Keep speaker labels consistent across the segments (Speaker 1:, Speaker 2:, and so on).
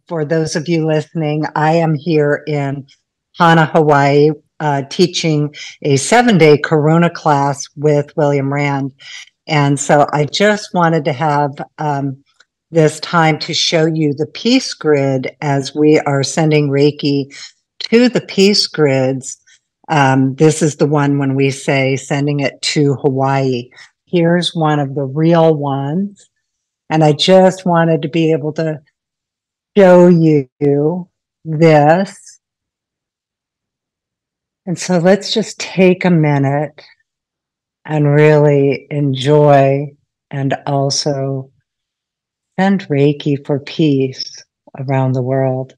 Speaker 1: For those of you listening, I am here in Hana, Hawaii, teaching a 7-day Corona class with William Rand. And so I just wanted to have this time to show you the peace grid as we are sending Reiki to the peace grids. This is the one when we say sending it to Hawaii. Here's one of the real ones. And I just wanted to be able to show you this. And so let's just take a minute and really enjoy and also send Reiki for peace around the world.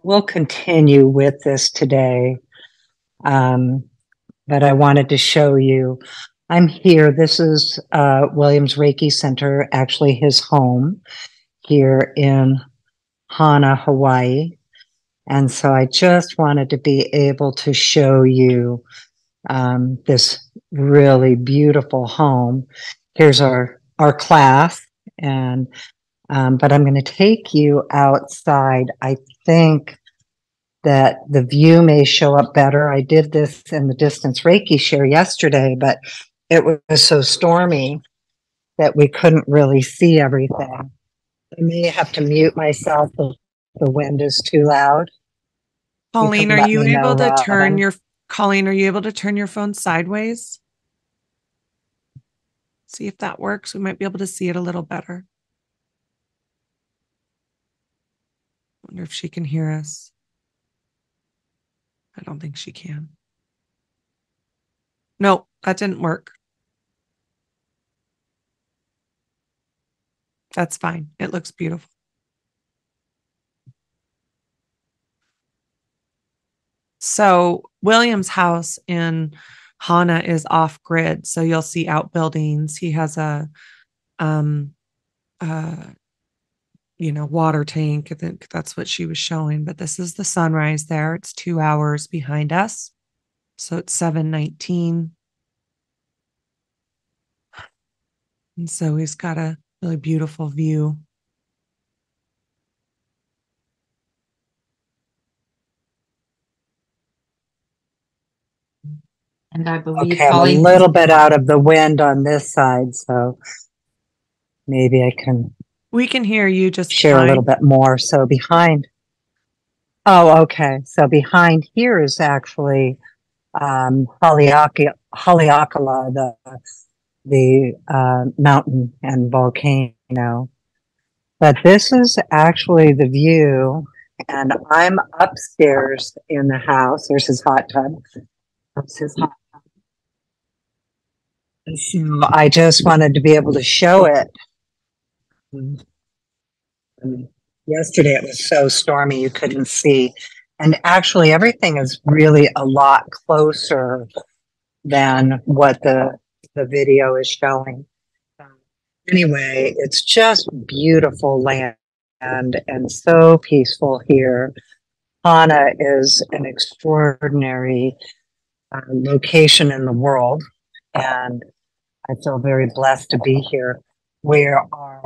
Speaker 1: We'll continue with this today, but I wanted to show you. I'm here. This is William's Reiki Center, actually his home here in Hana, Hawaii. And so I just wanted to be able to show you this really beautiful home. Here's our class, and but I'm going to take you outside. I think that the view may show up better. I did this in the Distance Reiki share yesterday, but it was so stormy that we couldn't really see everything. I may have to mute myself if the wind is too loud.
Speaker 2: Colleen, are you able to turn your phone sideways? See if that works. We might be able to see it a little better. Wonder if she can hear us. I don't think she can. No, that didn't work. That's fine. It looks beautiful. So William's house in Hana is off grid. So you'll see outbuildings. He has a, water tank. I think that's what she was showing, but this is the sunrise there. It's 2 hours behind us. So it's 7:19. And so he's got a really beautiful view.
Speaker 3: And I believe
Speaker 1: I'm a little bit out of the wind on this side, so maybe I can.
Speaker 2: We can hear you just
Speaker 1: share fine. A little bit more. So behind. Oh, okay. So behind here is actually Haleakala, the mountain and volcano. But this is actually the view, and I'm upstairs in the house. There's his hot tub. That's his hot tub. And so I just wanted to be able to show it. Yesterday it was so stormy you couldn't see. And actually everything is really a lot closer than what the video is showing. Anyway, it's just beautiful land and so peaceful here. Hana is an extraordinary location in the world, and I feel very blessed to be here. We are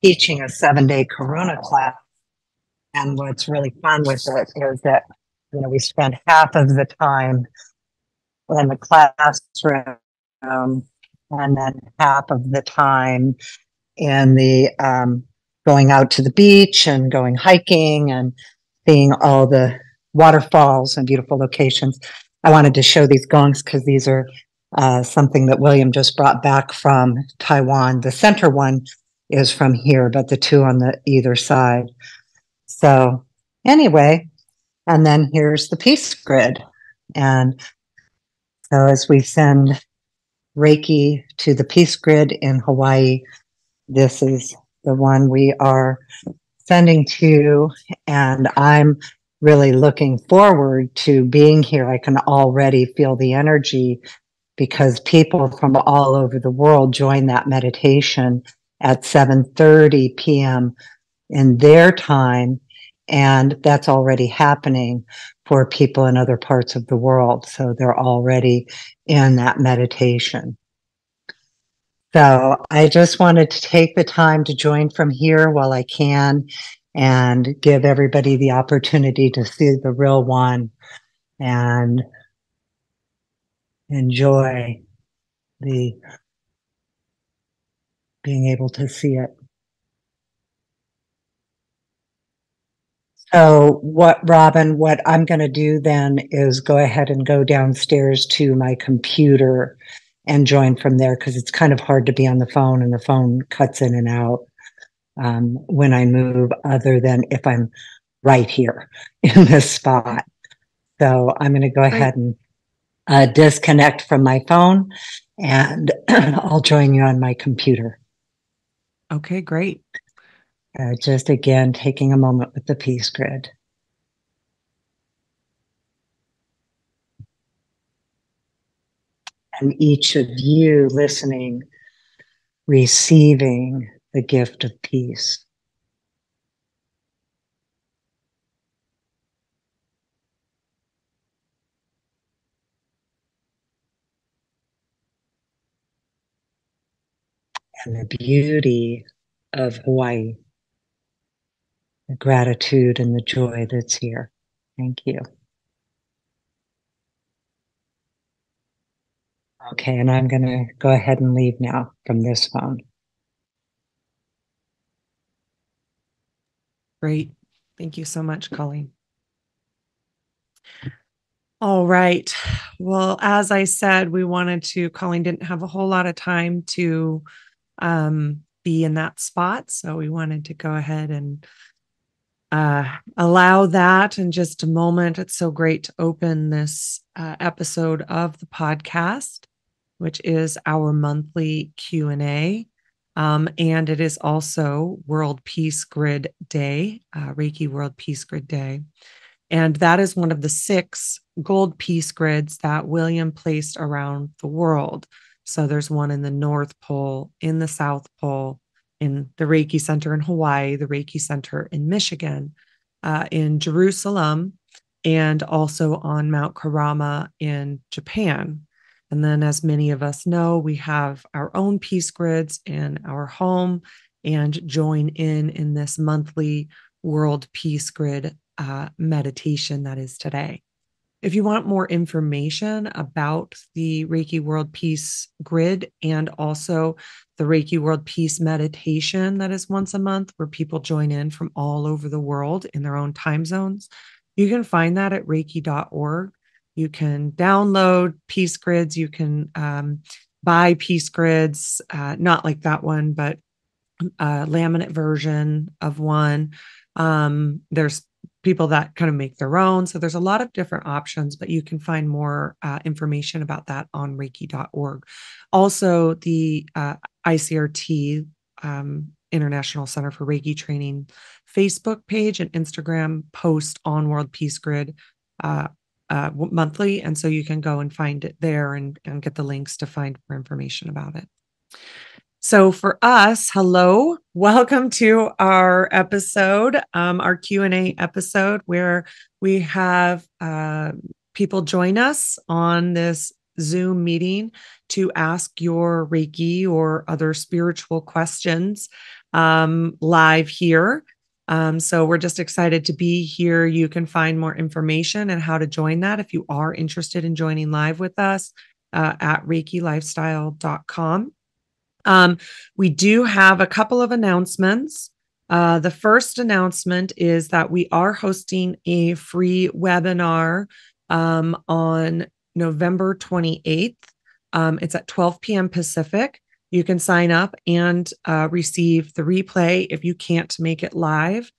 Speaker 1: teaching a 7-day Corona class, and what's really fun with it is that we spend half of the time in the classroom, and then half of the time in the going out to the beach and going hiking and seeing all the waterfalls and beautiful locations. I wanted to show these gongs because these are something that William just brought back from Taiwan. The center one is from here, but the two on the either side. So anyway, and then here's the peace grid. And so as we send Reiki to the peace grid in Hawaii, this is the one we are sending to, and I'm really looking forward to being here. I can already feel the energy because people from all over the world join that meditation at 7:30 p.m. in their time. And that's already happening for people in other parts of the world. So they're already in that meditation. So I just wanted to take the time to join from here while I can and give everybody the opportunity to see the real one and enjoy the being able to see it. So Robyn, what I'm going to do then is go ahead and go downstairs to my computer and join from there, because it's kind of hard to be on the phone and the phone cuts in and out when I move, other than if I'm right here in this spot. So I'm going to go ahead and disconnect from my phone, and I'll join you on my computer.
Speaker 2: Okay, great.
Speaker 1: Just again, taking a moment with the peace grid. And each of you listening, receiving the gift of peace. And the beauty of Hawaii, the gratitude and the joy that's here. Thank you. Okay, and I'm going to go ahead and leave now from this phone.
Speaker 2: Great. Thank you so much, Colleen. All right. Well, as I said, Colleen didn't have a whole lot of time to be in that spot. So we wanted to go ahead and allow that in just a moment. It's so great to open this episode of the podcast, which is our monthly Q&A. And it is also World Peace Grid Day, Reiki World Peace Grid Day. And that is one of the 6 gold peace grids that William placed around the world. So there's one in the North Pole, in the South Pole, in the Reiki Center in Hawaii, the Reiki Center in Michigan, in Jerusalem, and also on Mount Karama in Japan. And then, as many of us know, we have our own peace grids in our home and join in this monthly World Peace Grid meditation that is today. If you want more information about the Reiki World Peace Grid and also the Reiki World Peace Meditation that is once a month, where people join in from all over the world in their own time zones, you can find that at reiki.org. You can download peace grids. You can buy peace grids, not like that one, but a laminate version of one. There's people that kind of make their own. So there's a lot of different options, but you can find more information about that on reiki.org. Also, the ICRT, International Center for Reiki Training, Facebook page and Instagram post on World Peace Grid monthly. And so you can go and find it there and get the links to find more information about it. So for us, hello, welcome to our episode, our Q&A episode, where we have people join us on this Zoom meeting to ask your Reiki or other spiritual questions live here. So we're just excited to be here. You can find more information and how to join that if you are interested in joining live with us at reikilifestyle.com. We do have a couple of announcements. The first announcement is that we are hosting a free webinar on November 28th. It's at 12 p.m. Pacific. You can sign up and receive the replay if you can't make it live.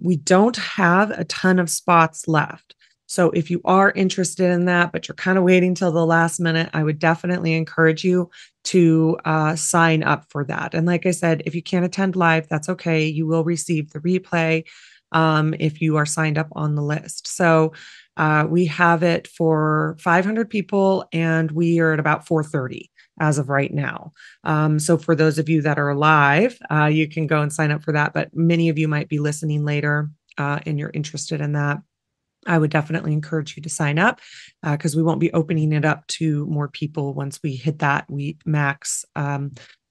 Speaker 2: We don't have a ton of spots left. So if you are interested in that, but you're kind of waiting till the last minute, I would definitely encourage you to sign up for that. And like I said, if you can't attend live, that's okay. You will receive the replay if you are signed up on the list. So we have it for 500 people and we are at about 430 as of right now. So for those of you that are live, you can go and sign up for that. But many of you might be listening later and you're interested in that. I would definitely encourage you to sign up because we won't be opening it up to more people once we hit that max.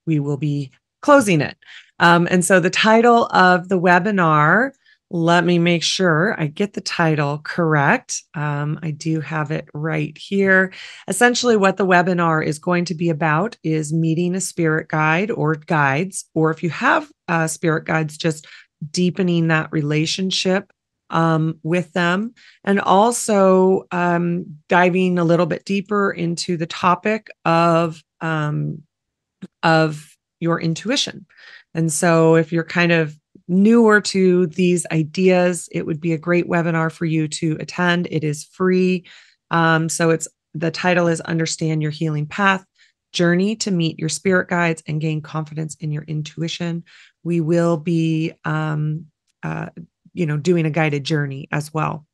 Speaker 2: We will be closing it. And so the title of the webinar, let me make sure I get the title correct. I do have it right here. Essentially, what the webinar is going to be about is meeting a spirit guide or guides, or if you have spirit guides, just deepening that relationship with them, and also diving a little bit deeper into the topic of your intuition. And so if you're kind of newer to these ideas, it would be a great webinar for you to attend. It is free. So the title is Understand Your Healing Path, Journey to Meet Your Spirit Guides and Gain Confidence in Your Intuition. We will be doing a guided journey as well.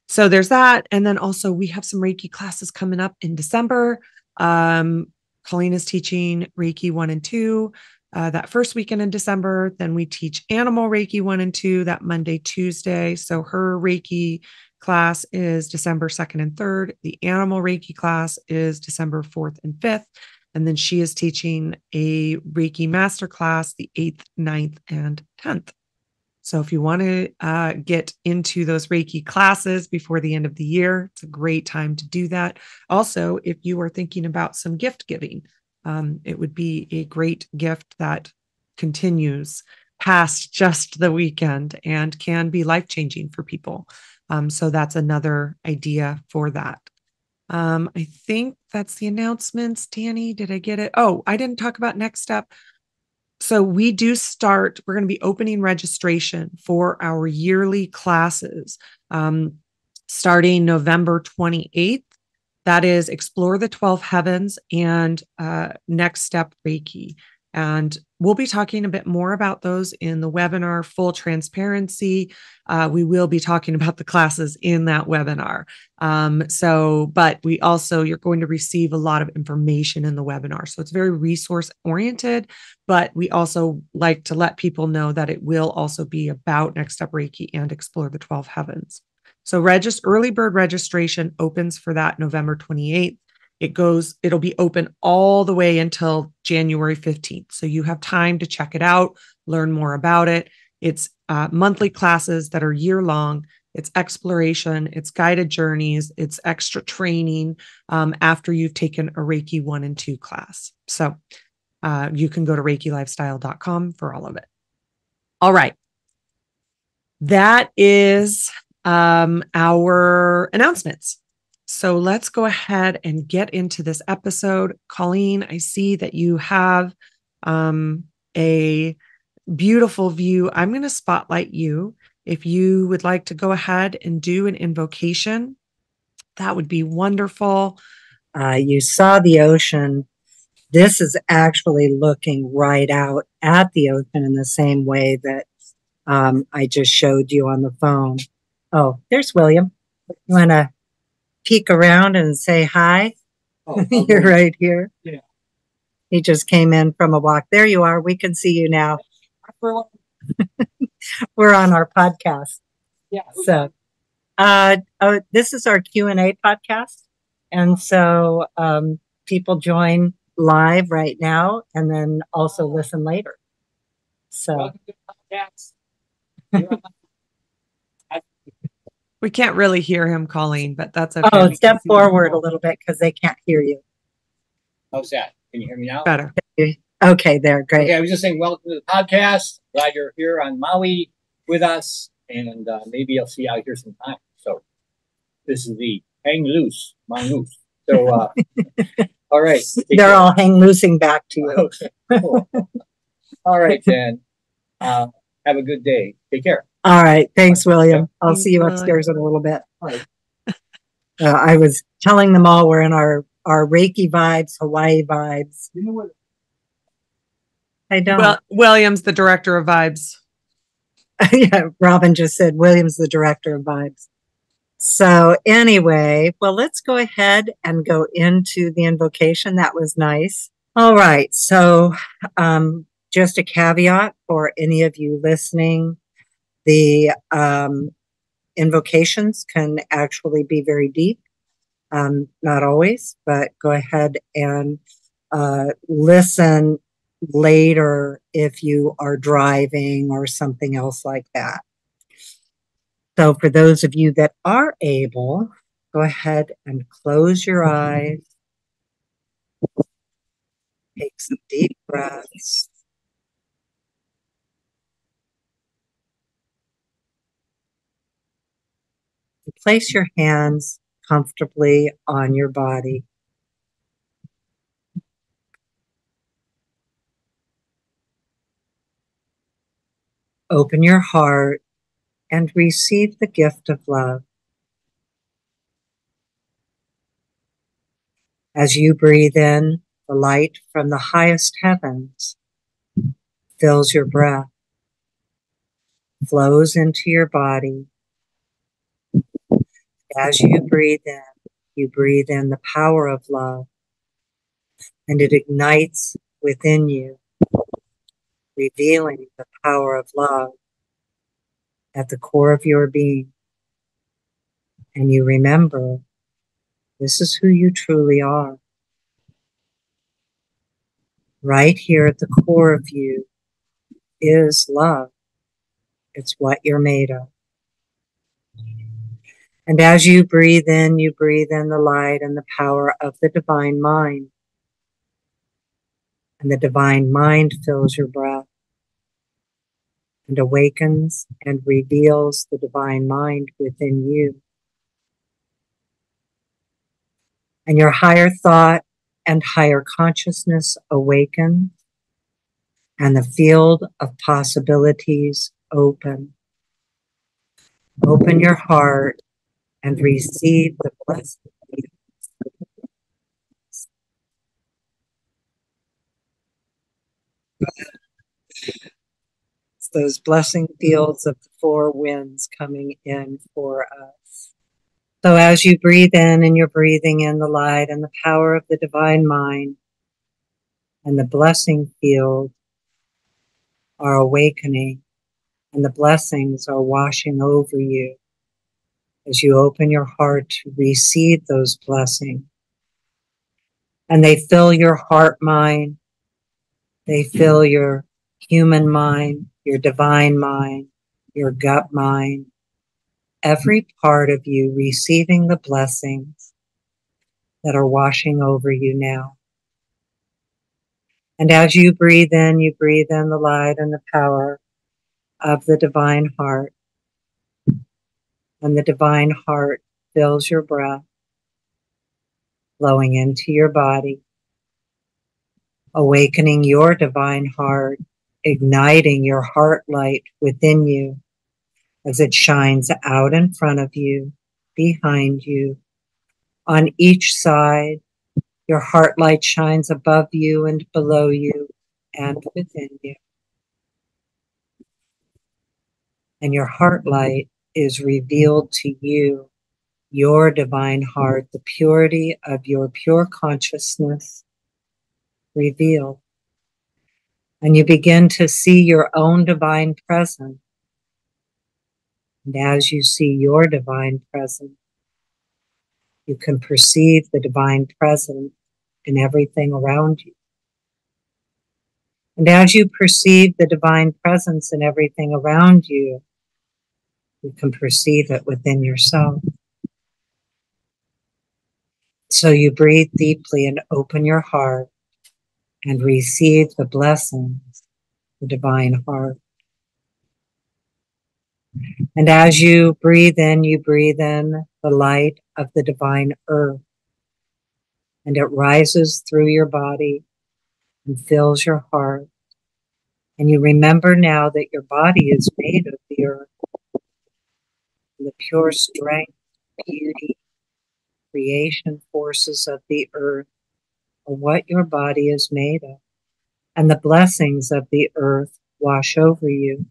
Speaker 2: So there's that. And then also we have some Reiki classes coming up in December. Colleen is teaching Reiki 1 and 2 that first weekend in December. Then we teach Animal Reiki 1 and 2 that Monday, Tuesday. So her Reiki class is December 2nd and 3rd. The Animal Reiki class is December 4th and 5th. And then she is teaching a Reiki masterclass the 8th, 9th, and 10th. So if you want to get into those Reiki classes before the end of the year, it's a great time to do that. Also, if you are thinking about some gift giving, it would be a great gift that continues past just the weekend and can be life-changing for people. So that's another idea for that. I think that's the announcements. Danny, did I get it? Oh, I didn't talk about Next Step. So we're going to be opening registration for our yearly classes starting November 28th. That is Explore the 12 Heavens and Next Step Reiki. And we'll be talking a bit more about those in the webinar, full transparency. We will be talking about the classes in that webinar. But you're going to receive a lot of information in the webinar. So it's very resource oriented, but we also like to let people know that it will also be about Next Step Reiki and Explore the 12 Heavens. So early bird registration opens for that November 28th. It'll be open all the way until January 15th. So you have time to check it out, learn more about it. It's monthly classes that are year long. It's exploration, it's guided journeys, it's extra training after you've taken a Reiki 1 and 2 class. So you can go to ReikiLifestyle.com for all of it. All right. That is our announcements. So let's go ahead and get into this episode. Colleen, I see that you have a beautiful view. I'm going to spotlight you. If you would like to go ahead and do an invocation, that would be wonderful.
Speaker 1: You saw the ocean. This is actually looking right out at the ocean in the same way that I just showed you on the phone. Oh, there's William. You want to peek around and say hi? Oh, you're right here. Yeah. He just came in from a walk. There you are. We can see you now. We're on our podcast. Yeah. So this is our Q&A podcast. And so people join live right now and then also listen later. So
Speaker 2: we can't really hear him, Colleen, but that's okay.
Speaker 1: Oh, step forward a little bit because they can't hear you.
Speaker 3: How's that? Can you hear me now?
Speaker 2: Better.
Speaker 1: Okay, there. Great.
Speaker 3: Okay, I was just saying welcome to the podcast. Glad you're here on Maui with us, and maybe I'll see you out here sometime. So this is the hang loose, mongoose. So all right.
Speaker 1: They're all hang loosing back to you.
Speaker 3: Okay. Cool. All right, then. Have a good day. Take care.
Speaker 1: All right. Thanks, William. I'll see you upstairs in a little bit. All right. I was telling them all we're in our Reiki vibes, Hawaii vibes.
Speaker 3: You know what?
Speaker 1: I don't.
Speaker 2: Well, William's the director of vibes.
Speaker 1: Yeah, Robyn just said William's the director of vibes. So anyway, well, let's go ahead and go into the invocation. That was nice. All right. So just a caveat for any of you listening, the invocations can actually be very deep. Not always, but go ahead and listen later if you are driving or something else like that. So for those of you that are able, go ahead and close your eyes. Take some deep breaths. And place your hands comfortably on your body. Open your heart and receive the gift of love. As you breathe in, the light from the highest heavens fills your breath, flows into your body. As you breathe in the power of love, and it ignites within you, revealing the power of love at the core of your being. And you remember, this is who you truly are. Right here at the core of you is love. It's what you're made of. And as you breathe in the light and the power of the divine mind. And the divine mind fills your breath and awakens and reveals the divine mind within you. And your higher thought and higher consciousness awaken, and the field of possibilities open. Open your heart and receive the blessing. It's those blessing fields of the four winds coming in for us. So as you breathe in, and you're breathing in the light and the power of the divine mind, and the blessing field are awakening, and the blessings are washing over you as you open your heart to receive those blessings. And they fill your heart mind, they fill your human mind, your divine mind, your gut mind, every part of you receiving the blessings that are washing over you now. And as you breathe in the light and the power of the divine heart. And the divine heart fills your breath, flowing into your body, awakening your divine heart, igniting your heart light within you as it shines out in front of you, behind you, on each side. Your heart light shines above you and below you and within you. And your heart light is revealed to you, your divine heart, the purity of your pure consciousness revealed. And you begin to see your own divine presence. And as you see your divine presence, you can perceive the divine presence in everything around you. And as you perceive the divine presence in everything around you, you can perceive it within yourself. So you breathe deeply and open your heart and receive the blessings, the divine heart. And as you breathe in the light of the divine earth. And it rises through your body and fills your heart. And you remember now that your body is made of the earth. The pure strength, beauty, creation forces of the earth are what your body is made of. And the blessings of the earth wash over you.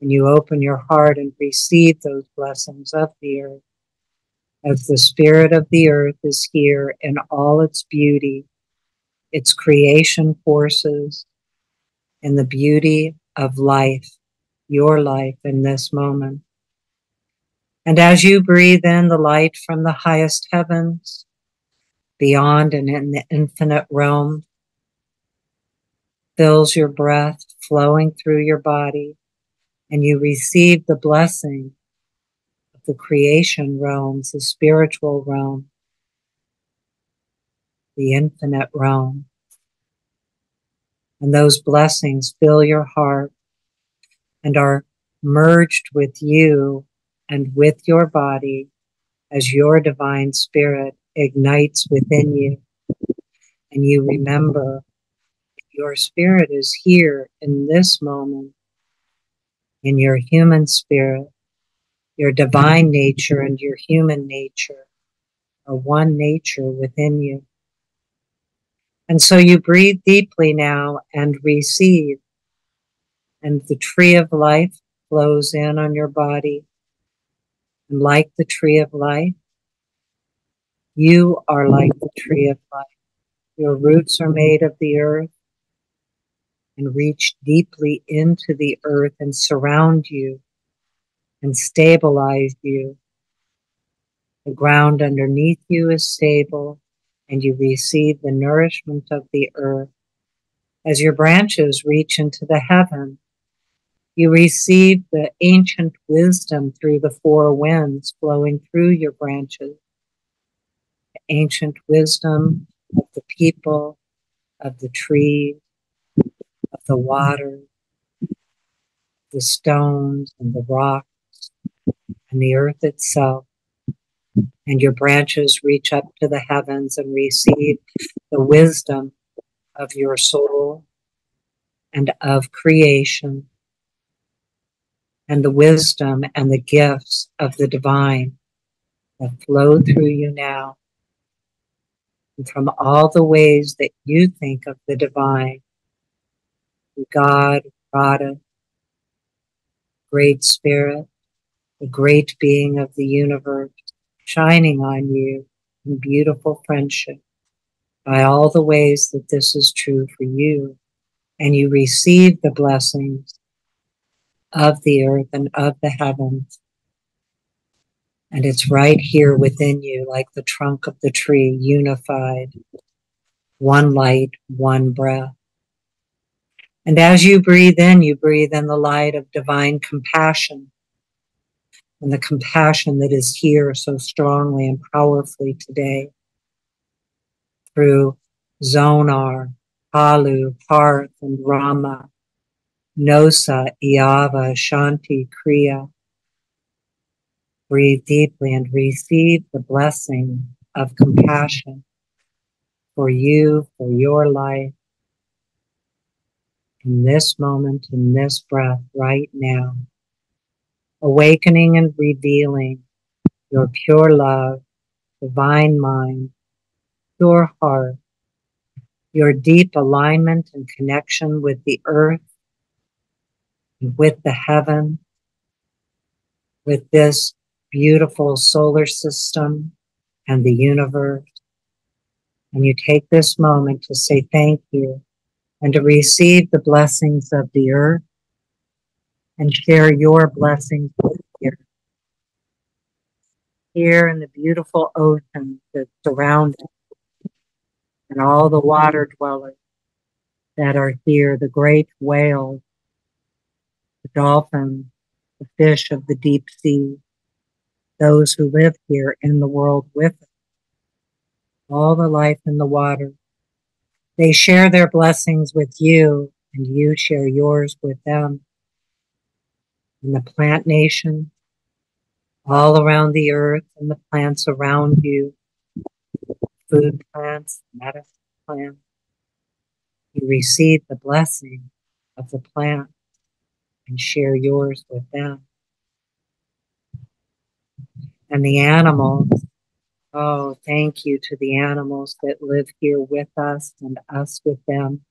Speaker 1: And you open your heart and receive those blessings of the earth. as the spirit of the earth is here in all its beauty, its creation forces, and the beauty of life, your life in this moment. And as you breathe in the light from the highest heavens, beyond and in the infinite realm, fills your breath flowing through your body, and you receive the blessing of the creation realms, the spiritual realm, the infinite realm. And those blessings fill your heart and are merged with you and with your body as your divine spirit ignites within you. And you remember your spirit is here in this moment, in your human spirit. Your divine nature and your human nature are one nature within you. And so you breathe deeply now and receive, and the tree of life flows in on your body. And like the tree of life, you are like the tree of life. Your roots are made of the earth and reach deeply into the earth and surround you and stabilize you. The ground underneath you is stable, and you receive the nourishment of the earth. As your branches reach into the heaven, you receive the ancient wisdom through the four winds flowing through your branches. The ancient wisdom of the people, of the trees, of the water, the stones and the rocks, and the earth itself. And your branches reach up to the heavens and receive the wisdom of your soul and of creation, and the wisdom and the gifts of the divine that flow through you now. And from all the ways that you think of the divine, God, Goddess, Great Spirit, the great being of the universe, shining on you in beautiful friendship by all the ways that this is true for you. And you receive the blessings of the earth and of the heavens. And it's right here within you, like the trunk of the tree, unified, one light, one breath. And as you breathe in the light of divine compassion, and the compassion that is here so strongly and powerfully today through Zonar, Palu, Parth, and Rama, Nosa, Iava, Shanti, Kriya. Breathe deeply and receive the blessing of compassion for you, for your life, in this moment, in this breath, right now. Awakening and revealing your pure love, divine mind, pure heart, your deep alignment and connection with the earth, and with the heaven, with this beautiful solar system and the universe. And you take this moment to say thank you and to receive the blessings of the earth and share your blessings with the earth. Here in the beautiful ocean that surround us and all the water dwellers that are here, the great whales, the dolphins, the fish of the deep sea, those who live here in the world with us, all the life in the water. They share their blessings with you, and you share yours with them. In the plant nation, all around the earth and the plants around you, food plants, medicine plants, you receive the blessing of the plant and share yours with them. And the animals, oh, thank you to the animals that live here with us and us with them.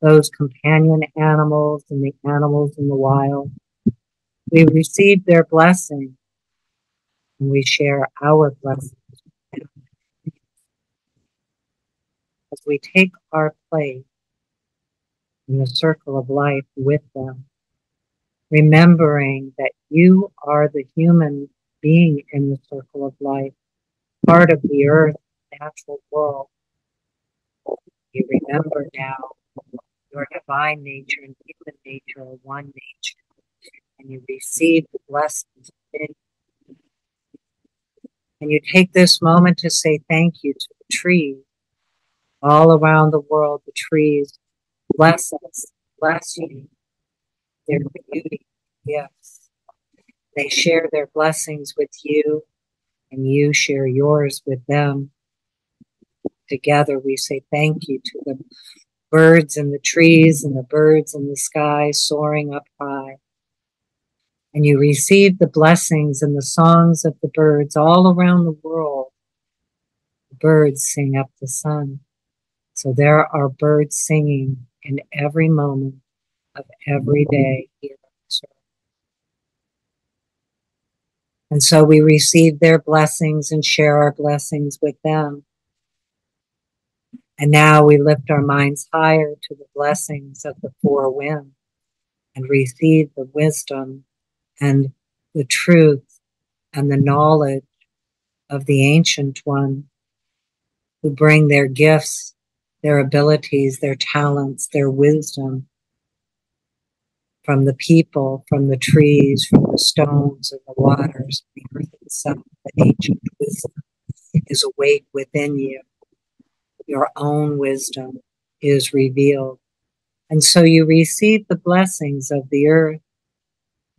Speaker 1: Those companion animals and the animals in the wild. We receive their blessing. and we share our blessings as we take our place in the circle of life with them, remembering that you are the human being in the circle of life, part of the earth, natural world. You remember now your divine nature and human nature are one nature, and you receive the blessings within you. And you take this moment to say thank you to the trees all around the world. The trees bless us, bless you, their beauty, gifts. They share their blessings with you, and you share yours with them. Together we say thank you to the birds in the trees and the birds in the sky soaring up high. And you receive the blessings and the songs of the birds all around the world. The birds sing up the sun. So there are birds singing in every moment of every day here on this earth. And so we receive their blessings and share our blessings with them. And now we lift our minds higher to the blessings of the four winds and receive the wisdom and the truth and the knowledge of the Ancient One, who bring their gifts, their abilities, their talents, their wisdom from the people, from the trees, from the stones and the waters, the earth itself. The ancient wisdom is awake within you. Your own wisdom is revealed. And so you receive the blessings of the earth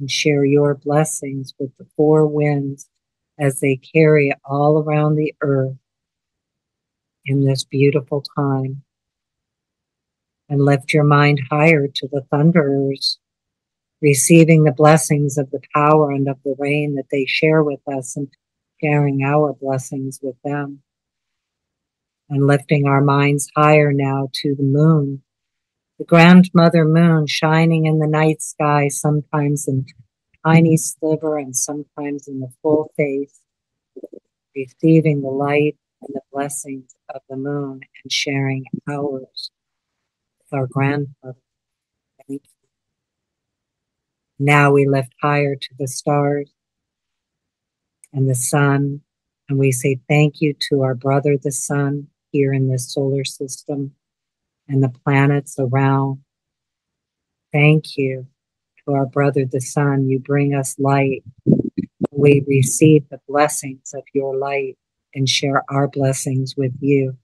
Speaker 1: and share your blessings with the four winds as they carry all around the earth in this beautiful time. And lift your mind higher to the thunderers, receiving the blessings of the power and of the rain that they share with us and sharing our blessings with them. And lifting our minds higher now to the moon, the grandmother moon shining in the night sky, sometimes in tiny sliver and sometimes in the full face, receiving the light and the blessings of the moon and sharing ours with our grandmother. Thank you. Now we lift higher to the stars and the sun, and we say thank you to our brother, the sun, here in this solar system and the planets around. Thank you to our brother, the sun. You bring us light. We receive the blessings of your light and share our blessings with you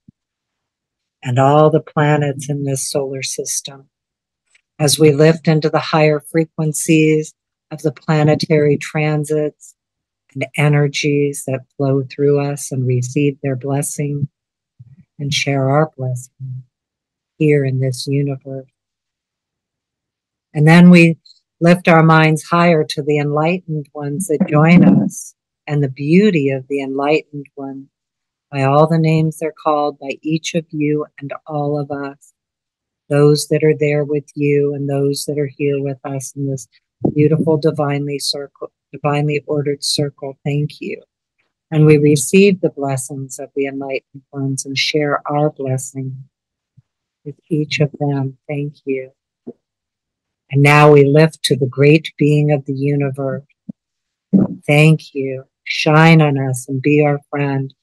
Speaker 1: and all the planets in this solar system. As we lift into the higher frequencies of the planetary transits and energies that flow through us and receive their blessing and share our blessing here in this universe. And then we lift our minds higher to the enlightened ones that join us and the beauty of the enlightened one by all the names they're called, by each of you and all of us, those that are there with you and those that are here with us in this beautiful divinely ordered circle. Thank you. And we receive the blessings of the enlightened ones and share our blessing with each of them. Thank you. And now we lift to the great being of the universe. Thank you. Shine on us and be our friend.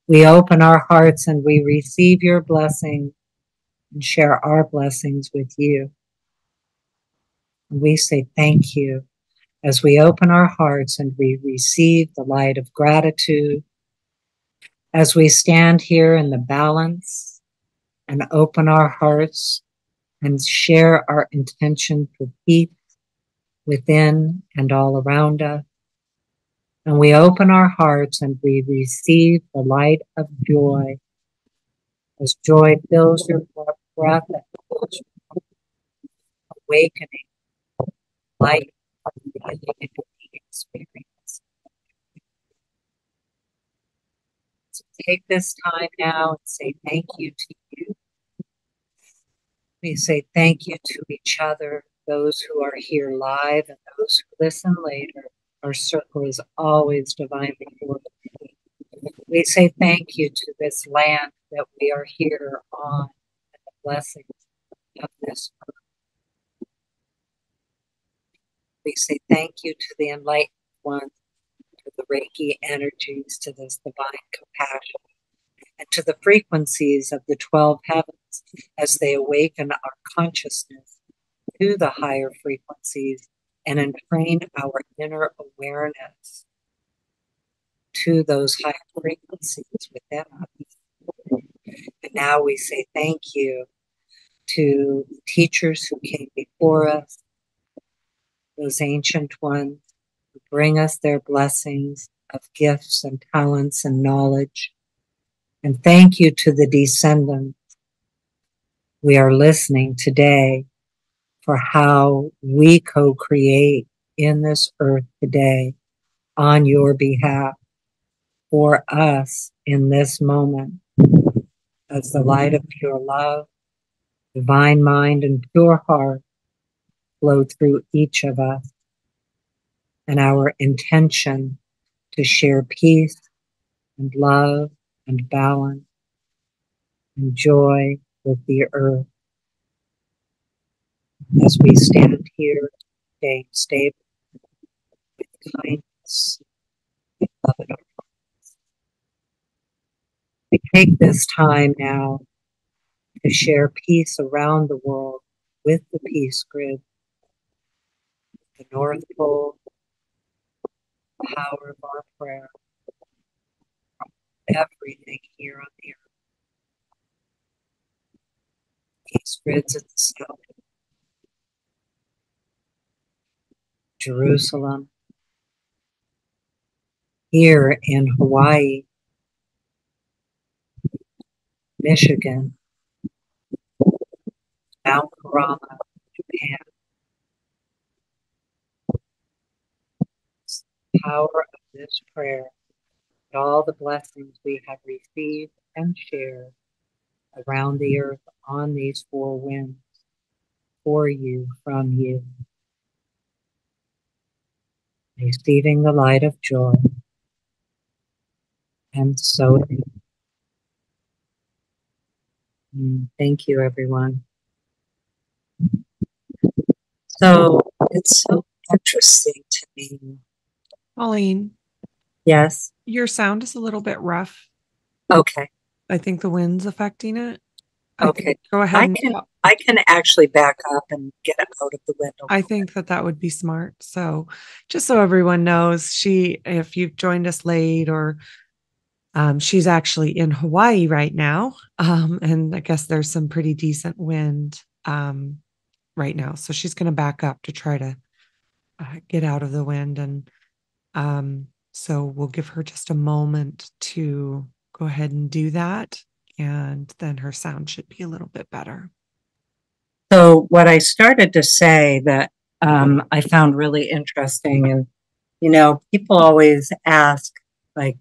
Speaker 1: We open our hearts and we receive your blessing and share our blessings with you. And we say thank you as we open our hearts and we receive the light of gratitude, as we stand here in the balance and open our hearts and share our intention for peace within and all around us. And we open our hearts and we receive the light of joy, as joy fills your breath and fills your awakening light of the experience. So take this time now and say thank you to you. We say thank you to each other, those who are here live and those who listen later. Our circle is always divinely ordered. We say thank you to this land that we are here on, and the blessings of this earth. We say thank you to the enlightened ones, to the Reiki energies, to this divine compassion, and to the frequencies of the 12 heavens as they awaken our consciousness to the higher frequencies and entrain our inner awareness to those higher frequencies within us. And now we say thank you to teachers who came before us, those ancient ones who bring us their blessings of gifts and talents and knowledge. And thank you to the descendants. We are listening today for how we co-create in this earth today on your behalf for us in this moment as the light of pure love, divine mind, and pure heart flow through each of us, and our intention to share peace and love and balance and joy with the earth as we stand here staying stable with kindness and love in our hearts. We take this time now to share peace around the world with the peace grid, the North Pole, the power of our prayer, everything here on the earth. Peace grids in the south, Jerusalem, here in Hawaii, Michigan, Mount Karama, Japan. The power of this prayer and all the blessings we have received and shared around the earth on these four winds, for you, from you. Receiving the light of joy and so. Thank you, everyone. So it's so interesting to me.
Speaker 2: Colleen,
Speaker 1: Yes.
Speaker 2: your sound is a little bit rough.
Speaker 1: Okay.
Speaker 2: I think the wind's affecting it.
Speaker 1: Okay.
Speaker 2: Go ahead.
Speaker 1: I can actually back up and get out of the window.
Speaker 2: I think that would be smart. So just so everyone knows, if you've joined us late or she's actually in Hawaii right now. And I guess there's some pretty decent wind right now. So she's going to back up to try to get out of the wind. And so we'll give her just a moment to go ahead and do that. And then her sound should be a little bit better.
Speaker 1: So what I started to say that I found really interesting, and, people always ask, like,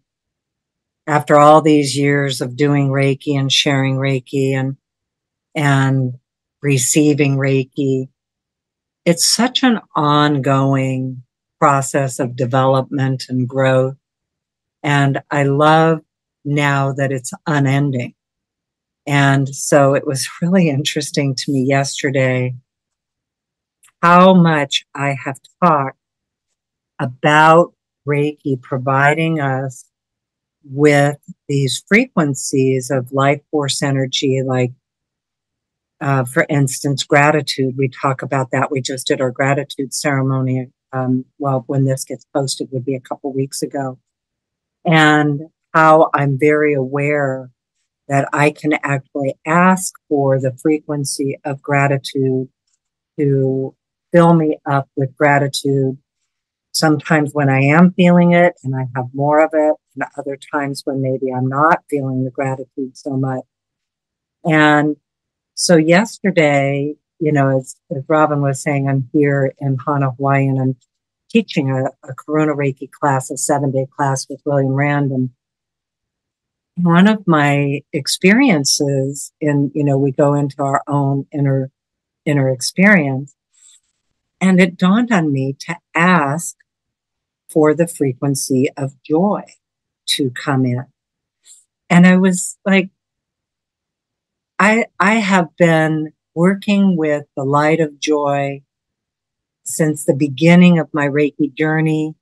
Speaker 1: after all these years of doing Reiki and sharing Reiki and receiving Reiki, it's such an ongoing process of development and growth. And I love now that it's unending. And so it was really interesting to me yesterday how much I have talked about Reiki providing us with these frequencies of life force energy, like, for instance, gratitude. We talk about that. We just did our gratitude ceremony. When this gets posted, would be a couple weeks ago. And how I'm very aware that I can actually ask for the frequency of gratitude to fill me up with gratitude. Sometimes when I am feeling it and I have more of it, and other times when maybe I'm not feeling the gratitude so much. And so yesterday, as Robyn was saying, I'm here in Hana, Hawaii, and I'm teaching a Corona Reiki class, a 7-day class with William Rand. And one of my experiences we go into our own inner experience. And it dawned on me to ask for the frequency of joy to come in. And I was like, I have been working with the light of joy since the beginning of my Reiki journey,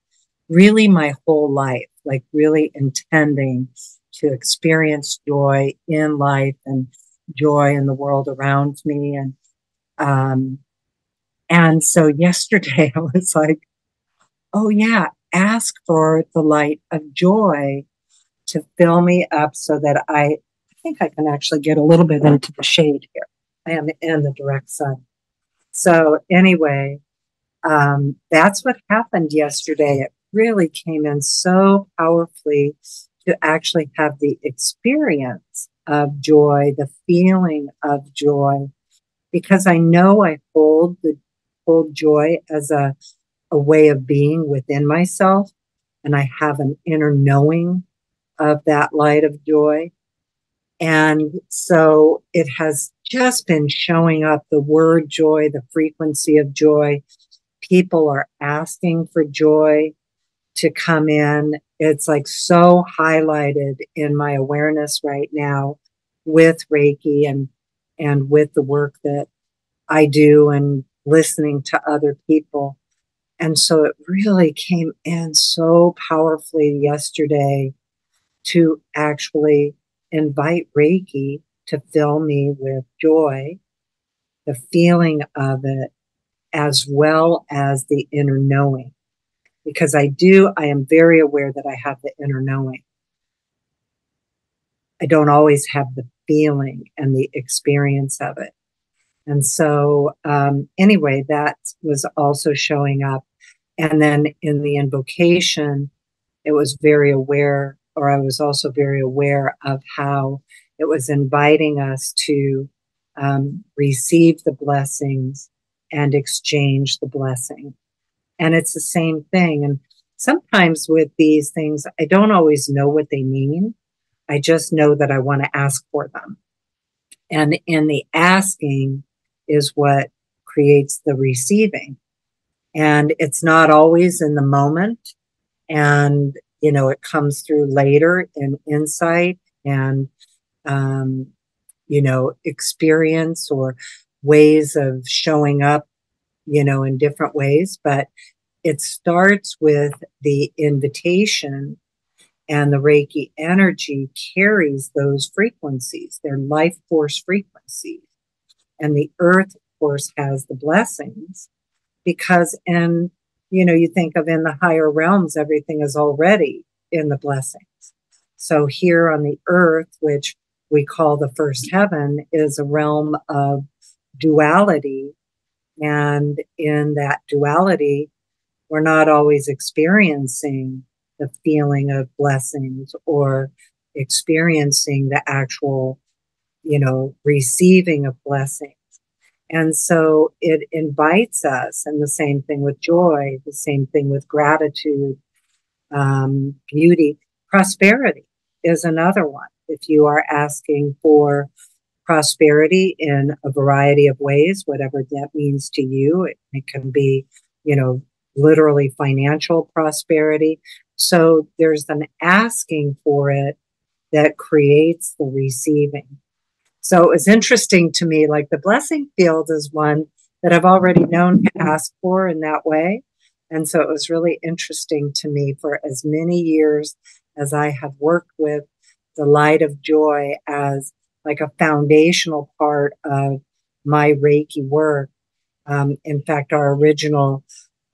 Speaker 1: really my whole life, like really intending to experience joy in life and joy in the world around me. And so yesterday I was like, oh yeah, ask for the light of joy to fill me up so that I think I can actually get a little bit into the shade here. I am in the direct sun. So anyway, that's what happened yesterday. It really came in so powerfully to actually have the experience of joy, the feeling of joy, because I know I hold joy as a way of being within myself, and I have an inner knowing of that light of joy. And so it has just been showing up, the word joy, the frequency of joy. People are asking for joy to come in. It's like so highlighted in my awareness right now with Reiki and with the work that I do and listening to other people. And so it really came in so powerfully yesterday to actually invite Reiki to fill me with joy, the feeling of it, as well as the inner knowing. Because I am very aware that I have the inner knowing. I don't always have the feeling and the experience of it. And so anyway, that was also showing up. And then in the invocation, it was very aware, or I was also very aware of how it was inviting us to receive the blessings and exchange the blessing. And it's the same thing. And sometimes with these things, I don't always know what they mean. I just know that I want to ask for them. And in the asking is what creates the receiving. And it's not always in the moment. And, you know, it comes through later in insight and, you know, experience or ways of showing up, you know, in different ways. But it starts with the invitation, and the Reiki energy carries those frequencies. They're life force frequencies. And the earth, of course, has the blessings because, and, you know, you think of in the higher realms, everything is already in the blessings. So here on the earth, which we call the first heaven, is a realm of duality. And in that duality, we're not always experiencing the feeling of blessings or experiencing the actual, you know, receiving of blessings. And so it invites us, and the same thing with joy, the same thing with gratitude, beauty. Prosperity is another one. If you are asking for prosperity in a variety of ways, whatever that means to you, it can be, you know, literally financial prosperity. So there's an asking for it that creates the receiving. So it was interesting to me, like the blessing field is one that I've already known to ask for in that way. And so it was really interesting to me for as many years as I have worked with the light of joy as like a foundational part of my Reiki work. In fact, our original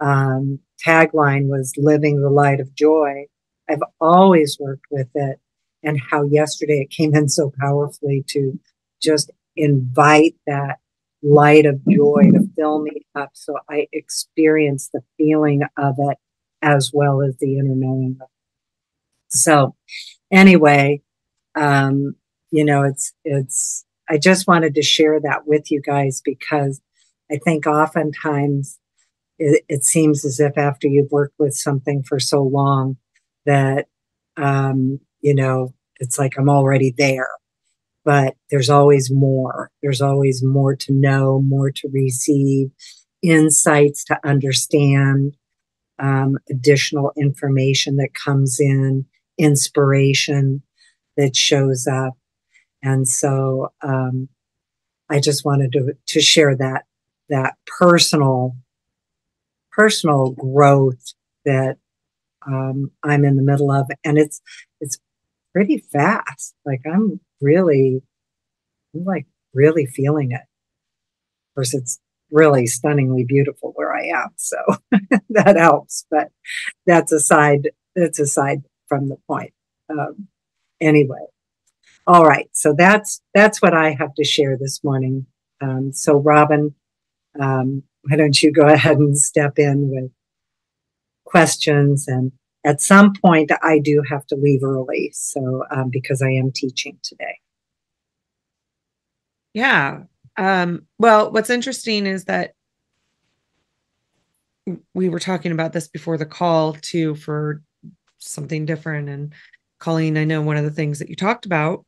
Speaker 1: tagline was living the light of joy. I've always worked with it, and how yesterday it came in so powerfully to just invite that light of joy to fill me up so I experience the feeling of it as well as the inner knowing of it. So anyway, you know, I just wanted to share that with you guys because I think oftentimes it seems as if after you've worked with something for so long that, you know, it's like I'm already there. But there's always more. There's always more to know, more to receive, insights to understand, additional information that comes in, inspiration that shows up. And so I just wanted to share that personal growth that I'm in the middle of, and it's pretty fast. Like I'm really feeling it. Of course, it's really stunningly beautiful where I am, so that helps. But that's aside from the point. Anyway, all right. So that's what I have to share this morning. So Robyn, why don't you go ahead and step in with questions? And at some point, I do have to leave early, so because I am teaching today.
Speaker 2: Yeah. Well, what's interesting is that we were talking about this before the call too, for something different. And Colleen, I know one of the things that you talked about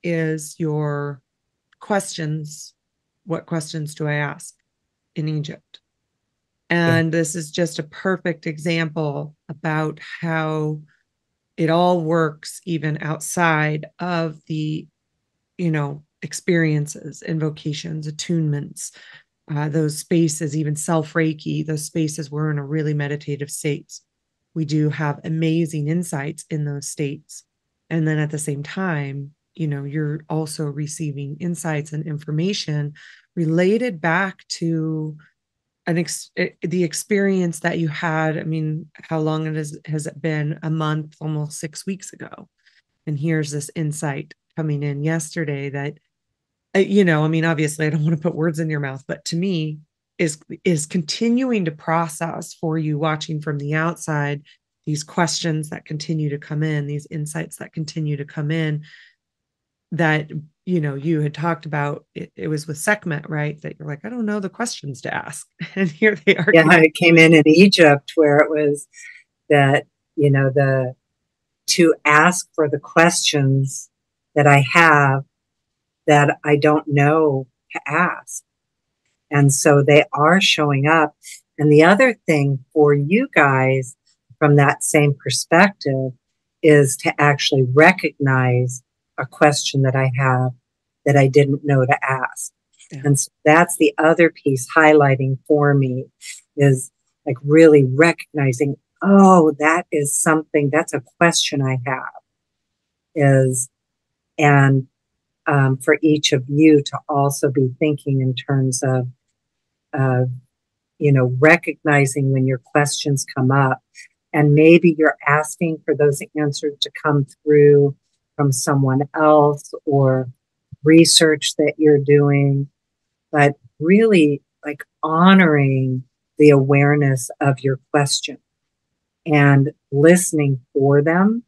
Speaker 2: is your questions. What questions do I ask in Egypt? And this is just a perfect example about how it all works even outside of the, experiences, invocations, attunements, those spaces, even self-Reiki, those spaces we're in a really meditative states. We do have amazing insights in those states. And then at the same time, you're also receiving insights and information related back to the experience that you had. I mean, how long has it been? A month, almost 6 weeks ago. And here's this insight coming in yesterday that, obviously I don't want to put words in your mouth, but to me is continuing to process for you, watching from the outside, these questions that continue to come in, these insights that continue to come in, that, you had talked about, it was with Sekhmet, right? That you're like, I don't know the questions to ask. And here they are.
Speaker 1: Yeah, it came in Egypt where it was that, to ask for the questions that I have that I don't know to ask. And so they are showing up. And the other thing for you guys from that same perspective is to actually recognize a question that I have that I didn't know to ask. Yeah. And so that's the other piece highlighting for me, is like really recognizing, oh, that is something, that's a question I have. And for each of you to also be thinking in terms of, recognizing when your questions come up, and maybe you're asking for those answers to come through from someone else or research that you're doing, but really like honoring the awareness of your question and listening for them,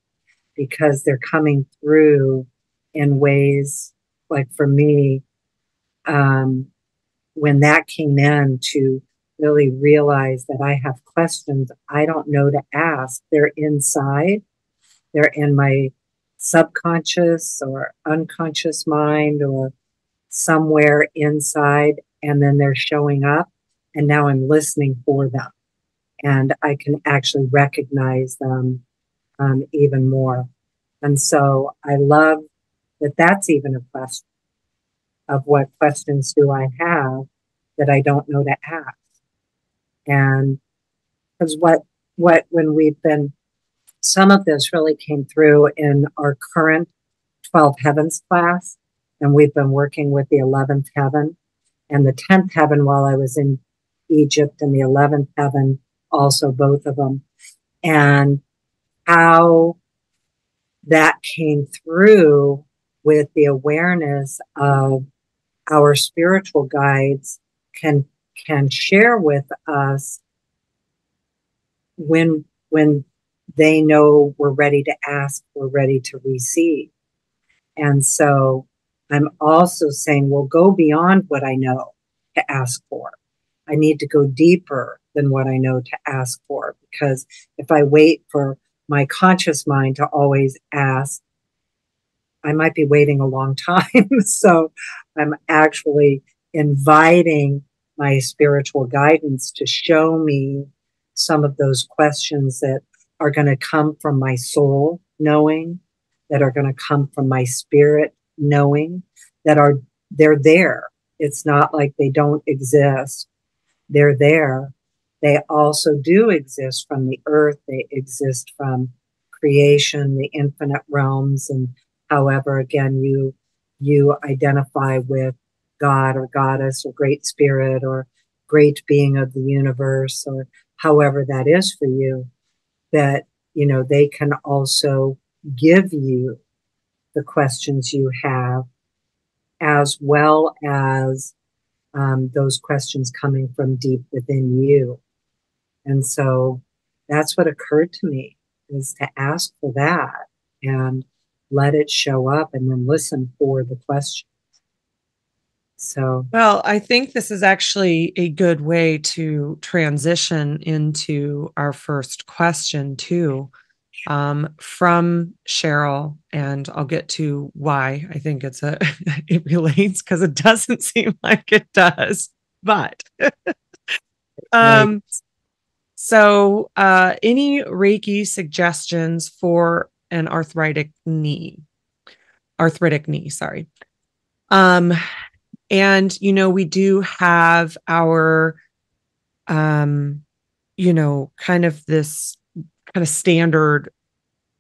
Speaker 1: because they're coming through in ways, like for me, when that came in, to really realize that I have questions I don't know to ask. They're inside, they're in my subconscious or unconscious mind or somewhere inside, and then they're showing up, and now I'm listening for them, and I can actually recognize them even more. And so I love that that's even a question of what questions do I have that I don't know to ask. And because when we've been, some of this really came through in our current 12 heavens class, and we've been working with the 11th heaven and the 10th heaven while I was in Egypt, and the 11th heaven also, both of them, and how that came through with the awareness of our spiritual guides can share with us when they know we're ready to ask, we're ready to receive. And so I'm also saying, well, go beyond what I know to ask for. I need to go deeper than what I know to ask for, because if I wait for my conscious mind to always ask, I might be waiting a long time. So I'm actually inviting my spiritual guidance to show me some of those questions that are going to come from my soul knowing, that are going to come from my spirit knowing, they're there. It's not like they don't exist. They're there. They also do exist from the earth. They exist from creation, the infinite realms, and however, again, you identify with God or goddess or great spirit or great being of the universe or however that is for you, that, they can also give you the questions you have, as well as those questions coming from deep within you. And so that's what occurred to me, is to ask for that and let it show up and then listen for the question. So,
Speaker 2: well, I think this is actually a good way to transition into our first question too, from Cheryl, and I'll get to why I think it relates, because it doesn't seem like it does, but
Speaker 1: right.
Speaker 2: So any Reiki suggestions for an arthritic knee, sorry. And, we do have our, kind of this kind of standard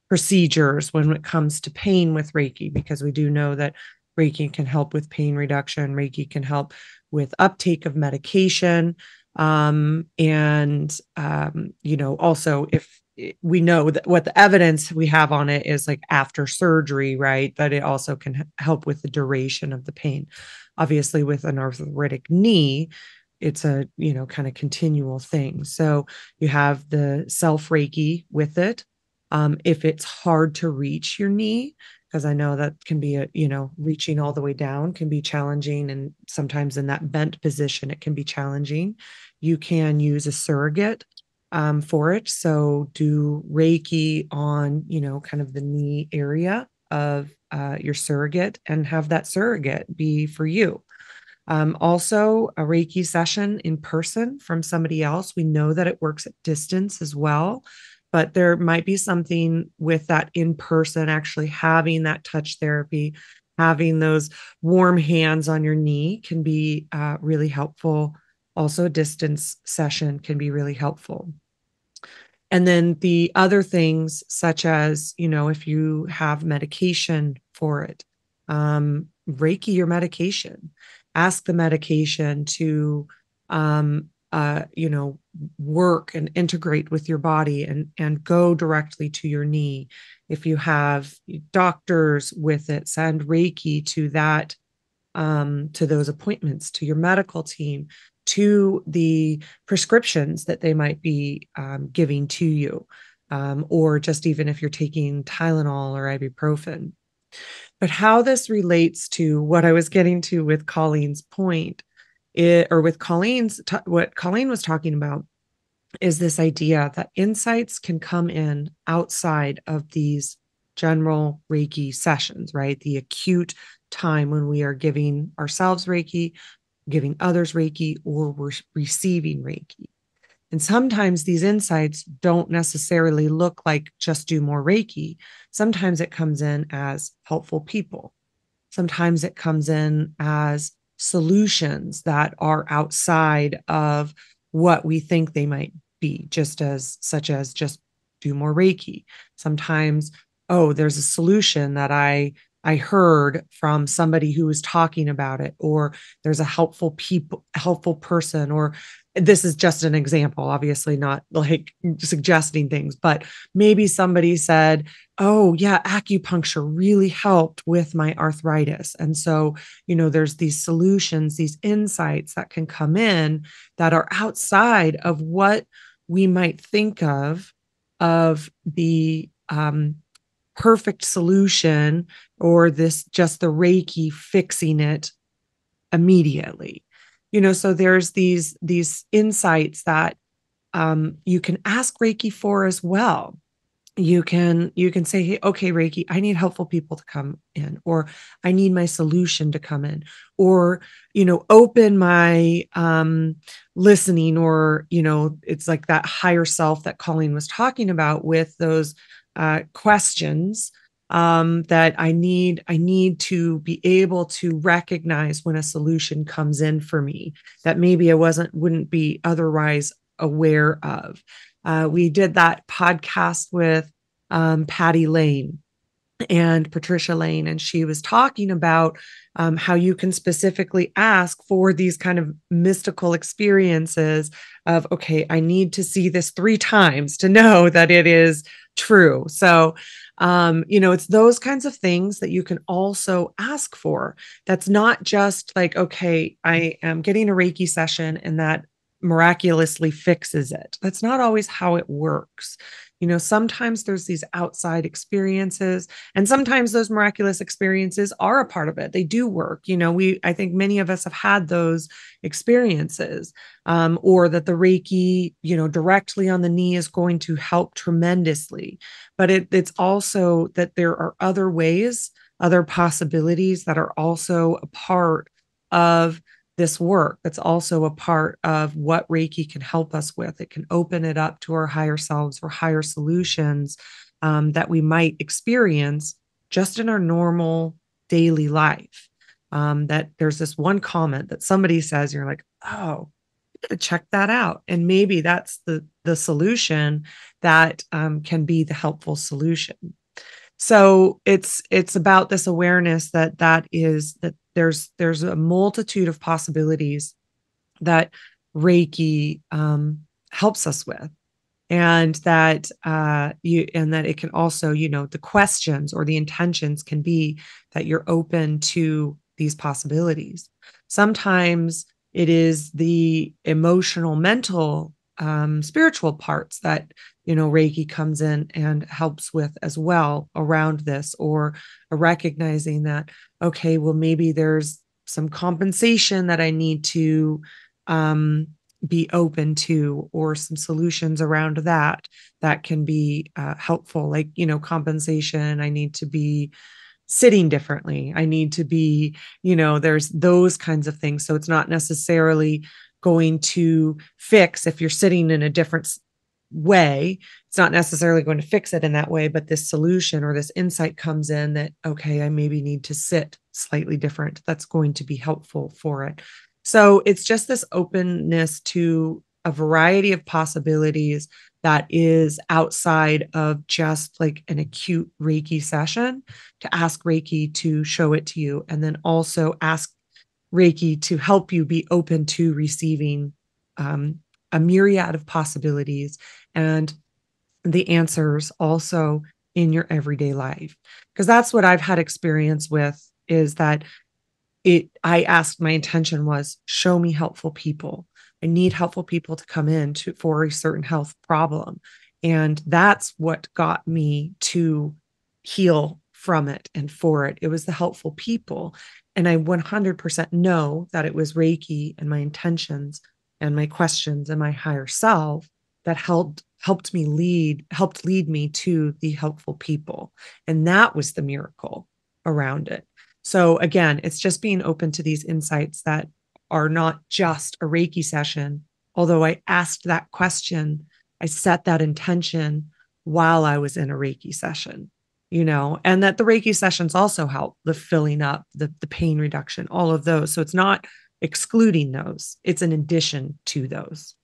Speaker 2: procedures when it comes to pain with Reiki, because we do know that Reiki can help with pain reduction. Reiki can help with uptake of medication. Also, if we know that what the evidence we have on it is like after surgery, right? But it also can help with the duration of the pain. Obviously, with an arthritic knee, it's a, kind of continual thing. So you have the self Reiki with it. If it's hard to reach your knee, because I know that can be reaching all the way down can be challenging. And sometimes in that bent position, it can be challenging. You can use a surrogate for it. So do Reiki on, kind of the knee area of your surrogate, and have that surrogate be for you. Also, a Reiki session in person from somebody else. We know that it works at distance as well, but there might be something with that in person, actually having that touch therapy, having those warm hands on your knee can be really helpful. Also, a distance session can be really helpful. And then the other things, such as, if you have medication for it, Reiki your medication. Ask the medication to, work and integrate with your body and go directly to your knee. If you have doctors with it, send Reiki to that, to those appointments, to your medical team, to the prescriptions that they might be giving to you, or just even if you're taking Tylenol or ibuprofen. But how this relates to what I was getting to with Colleen's point, what Colleen was talking about, is this idea that insights can come in outside of these general Reiki sessions, right? The acute time when we are giving ourselves Reiki, giving others Reiki, or we're receiving Reiki. And sometimes these insights don't necessarily look like just do more Reiki. Sometimes it comes in as helpful people. Sometimes it comes in as solutions that are outside of what we think they might be, such as just do more Reiki. Sometimes, there's a solution that I heard from somebody who was talking about it, or there's a helpful person, or this is just an example, obviously not like suggesting things, but maybe somebody said, oh yeah, acupuncture really helped with my arthritis. And so, there's these solutions, these insights that can come in that are outside of what we might think of the perfect solution, or just the Reiki fixing it immediately. So there's these insights that you can ask Reiki for as well. you can say, hey, okay, Reiki, I need helpful people to come in, or I need my solution to come in, or, open my listening, or, it's like that higher self that Colleen was talking about with those questions that I need to be able to recognize when a solution comes in for me that maybe I wouldn't be otherwise aware of. We did that podcast with Patty Lane and Patricia Lane, and she was talking about how you can specifically ask for these kind of mystical experiences of, okay, I need to see this 3 times to know that it is true. So, it's those kinds of things that you can also ask for. That's not just like, okay, I am getting a Reiki session and that miraculously fixes it. That's not always how it works. Sometimes there's these outside experiences, and sometimes those miraculous experiences are a part of it. They do work. I think many of us have had those experiences, or that the Reiki, directly on the knee is going to help tremendously. But it's also that there are other ways, other possibilities that are also a part of this work. That's also a part of what Reiki can help us with. It can open it up to our higher selves or higher solutions that we might experience just in our normal daily life. That there's this one comment that somebody says, you're like, oh, you gotta check that out. And maybe that's the solution that can be the helpful solution. So it's about this awareness that there's a multitude of possibilities that Reiki helps us with, and that it can also, the questions or the intentions can be that you're open to these possibilities. Sometimes it is the emotional, mental, spiritual parts that Reiki comes in and helps with as well around this, or recognizing that, okay, well, maybe there's some compensation that I need to be open to, or some solutions around that can be helpful. Like, compensation, I need to be sitting differently. I need to be, there's those kinds of things. So it's not necessarily going to fix if you're sitting in a different way. It's not necessarily going to fix it in that way, but this solution or this insight comes in that, okay, I maybe need to sit slightly different. That's going to be helpful for it. So it's just this openness to a variety of possibilities that is outside of just like an acute Reiki session, to ask Reiki to show it to you, and then also ask Reiki to help you be open to receiving a myriad of possibilities and the answers also in your everyday life. Because that's what I've had experience with, is that I asked, my intention was, show me helpful people. I need helpful people to come in for a certain health problem. And that's what got me to heal from it and for it. It was the helpful people. And I 100% know that it was Reiki and my intentions and my questions and my higher self that helped lead me to the helpful people. And that was the miracle around it. So again, it's just being open to these insights that are not just a Reiki session. Although I asked that question, I set that intention while I was in a Reiki session, and that the Reiki sessions also help the filling up, the pain reduction, all of those. So it's not excluding those. It's an addition to those.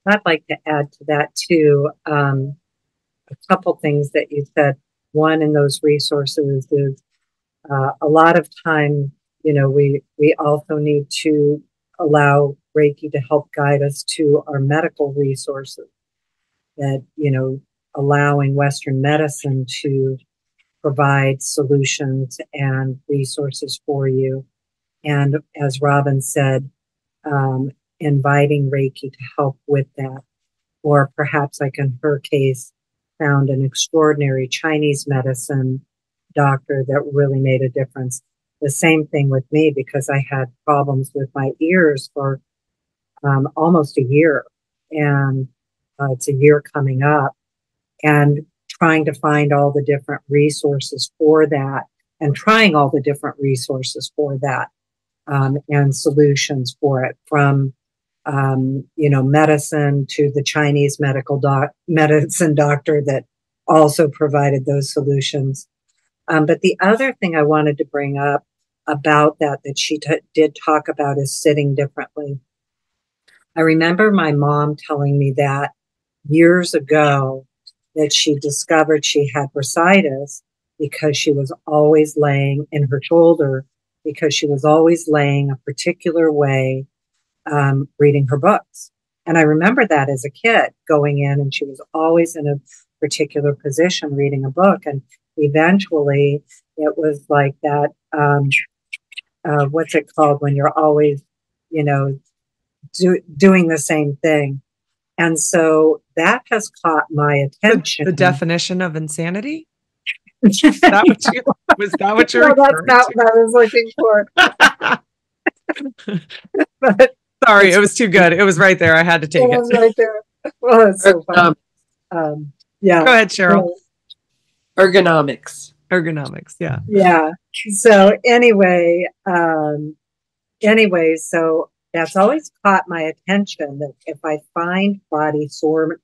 Speaker 1: I'd like to add to that too, a couple things that you said. One, in those resources is a lot of time, we also need to allow Reiki to help guide us to our medical resources, that, allowing Western medicine to provide solutions and resources for you. And as Robyn said, inviting Reiki to help with that. Or perhaps, like in her case, found an extraordinary Chinese medicine doctor that really made a difference. The same thing with me, because I had problems with my ears for almost a year. And It's a year coming up, and trying to find all the different resources for that, and trying all the different resources for that, and solutions for it, from medicine to the Chinese medicine doctor that also provided those solutions. But the other thing I wanted to bring up about that she did talk about is sitting differently. I remember my mom telling me that years ago, that she discovered she had bursitis because she was always laying in her shoulder, because she was always laying a particular way, reading her books. And I remember that as a kid going in, and she was always in a particular position reading a book. And eventually it was like that, what's it called when you're always, doing the same thing. And so that has caught my attention.
Speaker 2: The definition of insanity? Was that what you're
Speaker 1: No, that's not what I was looking for. But
Speaker 2: sorry, it was too good. It was right there. I had to take it.
Speaker 1: It was right there. Well, it's so fun. Yeah.
Speaker 2: Go ahead, Cheryl.
Speaker 4: Ergonomics.
Speaker 2: Yeah.
Speaker 1: Yeah. So anyway, so that's always caught my attention, that if I find body soreness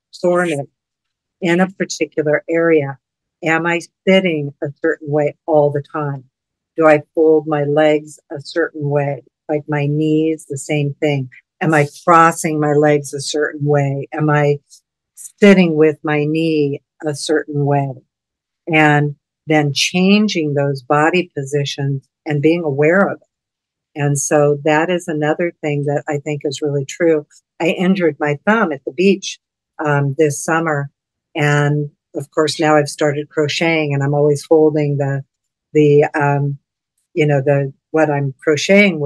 Speaker 1: in a particular area, am I sitting a certain way all the time? Do I fold my legs a certain way? Like my knees, the same thing. Am I crossing my legs a certain way? Am I sitting with my knee a certain way? And then changing those body positions and being aware of it. And so that is another thing that I think is really true. I injured my thumb at the beach this summer. And of course, now I've started crocheting, and I'm always holding what I'm crocheting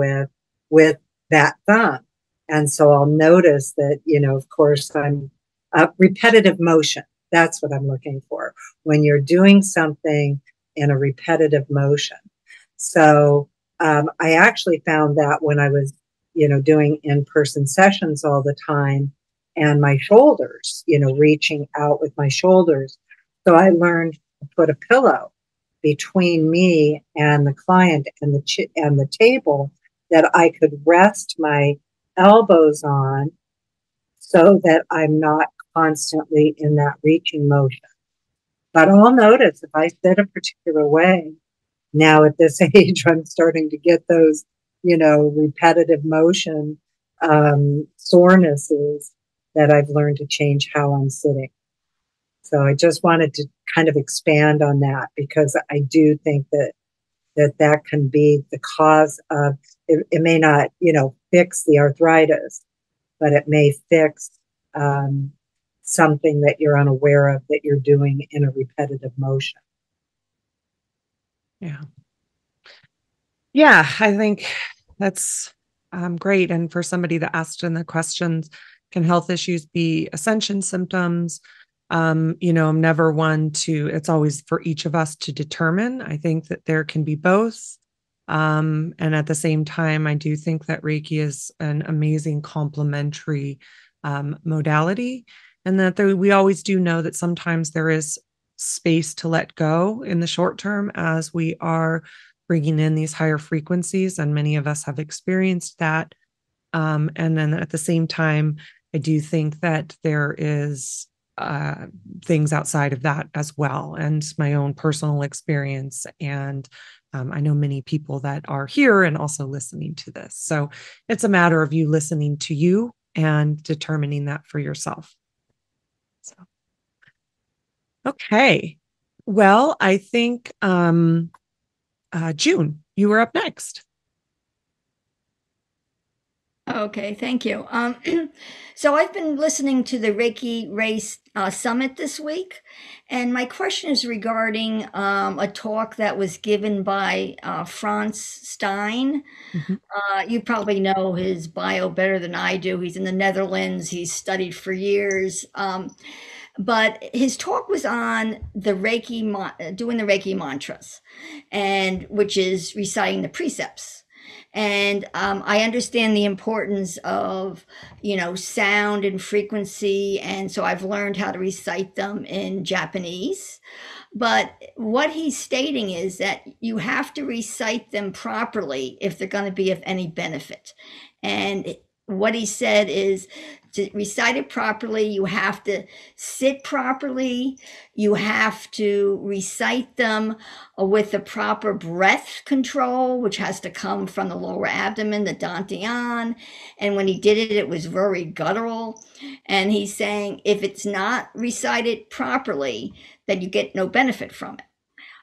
Speaker 1: with that thumb. And so I'll notice that, of course, I'm repetitive motion. That's what I'm looking for when you're doing something in a repetitive motion. So I actually found that when I was, doing in-person sessions all the time, and my shoulders, reaching out with my shoulders. So I learned to put a pillow between me and the client and the table that I could rest my elbows on, so that I'm not constantly in that reaching motion. But I'll notice if I sit a particular way, now at this age, I'm starting to get those, repetitive motion sorenesses, that I've learned to change how I'm sitting. So I just wanted to kind of expand on that, because I do think that can be the cause of, it may not, fix the arthritis, but it may fix something that you're unaware of that you're doing in a repetitive motion.
Speaker 2: Yeah, I think that's great. And for somebody that asked in the questions, can health issues be ascension symptoms? I'm never one to, it's always for each of us to determine. I think that there can be both. And at the same time, I do think that Reiki is an amazing complementary modality, and that we always do know that sometimes there is space to let go in the short term as we are bringing in these higher frequencies. And many of us have experienced that. And then at the same time, I do think that there is things outside of that as well, and my own personal experience. And I know many people that are here and also listening to this. So it's a matter of you listening to you and determining that for yourself. So, okay. Well, I think June, you were up next.
Speaker 5: Okay, thank you. So I've been listening to the Reiki Race Summit this week, and my question is regarding a talk that was given by Franz Stein. Mm-hmm. You probably know his bio better than I do. He's in the Netherlands. He's studied for years. But his talk was on the Reiki, doing the Reiki mantras, and which is reciting the precepts. And I understand the importance of, sound and frequency. And so I've learned how to recite them in Japanese. But what he's stating is that you have to recite them properly if they're going to be of any benefit. And what he said is to recite it properly, you have to sit properly, you have to recite them with the proper breath control, which has to come from the lower abdomen, the dantian. And when he did it, it was very guttural. And he's saying if it's not recited properly, then you get no benefit from it.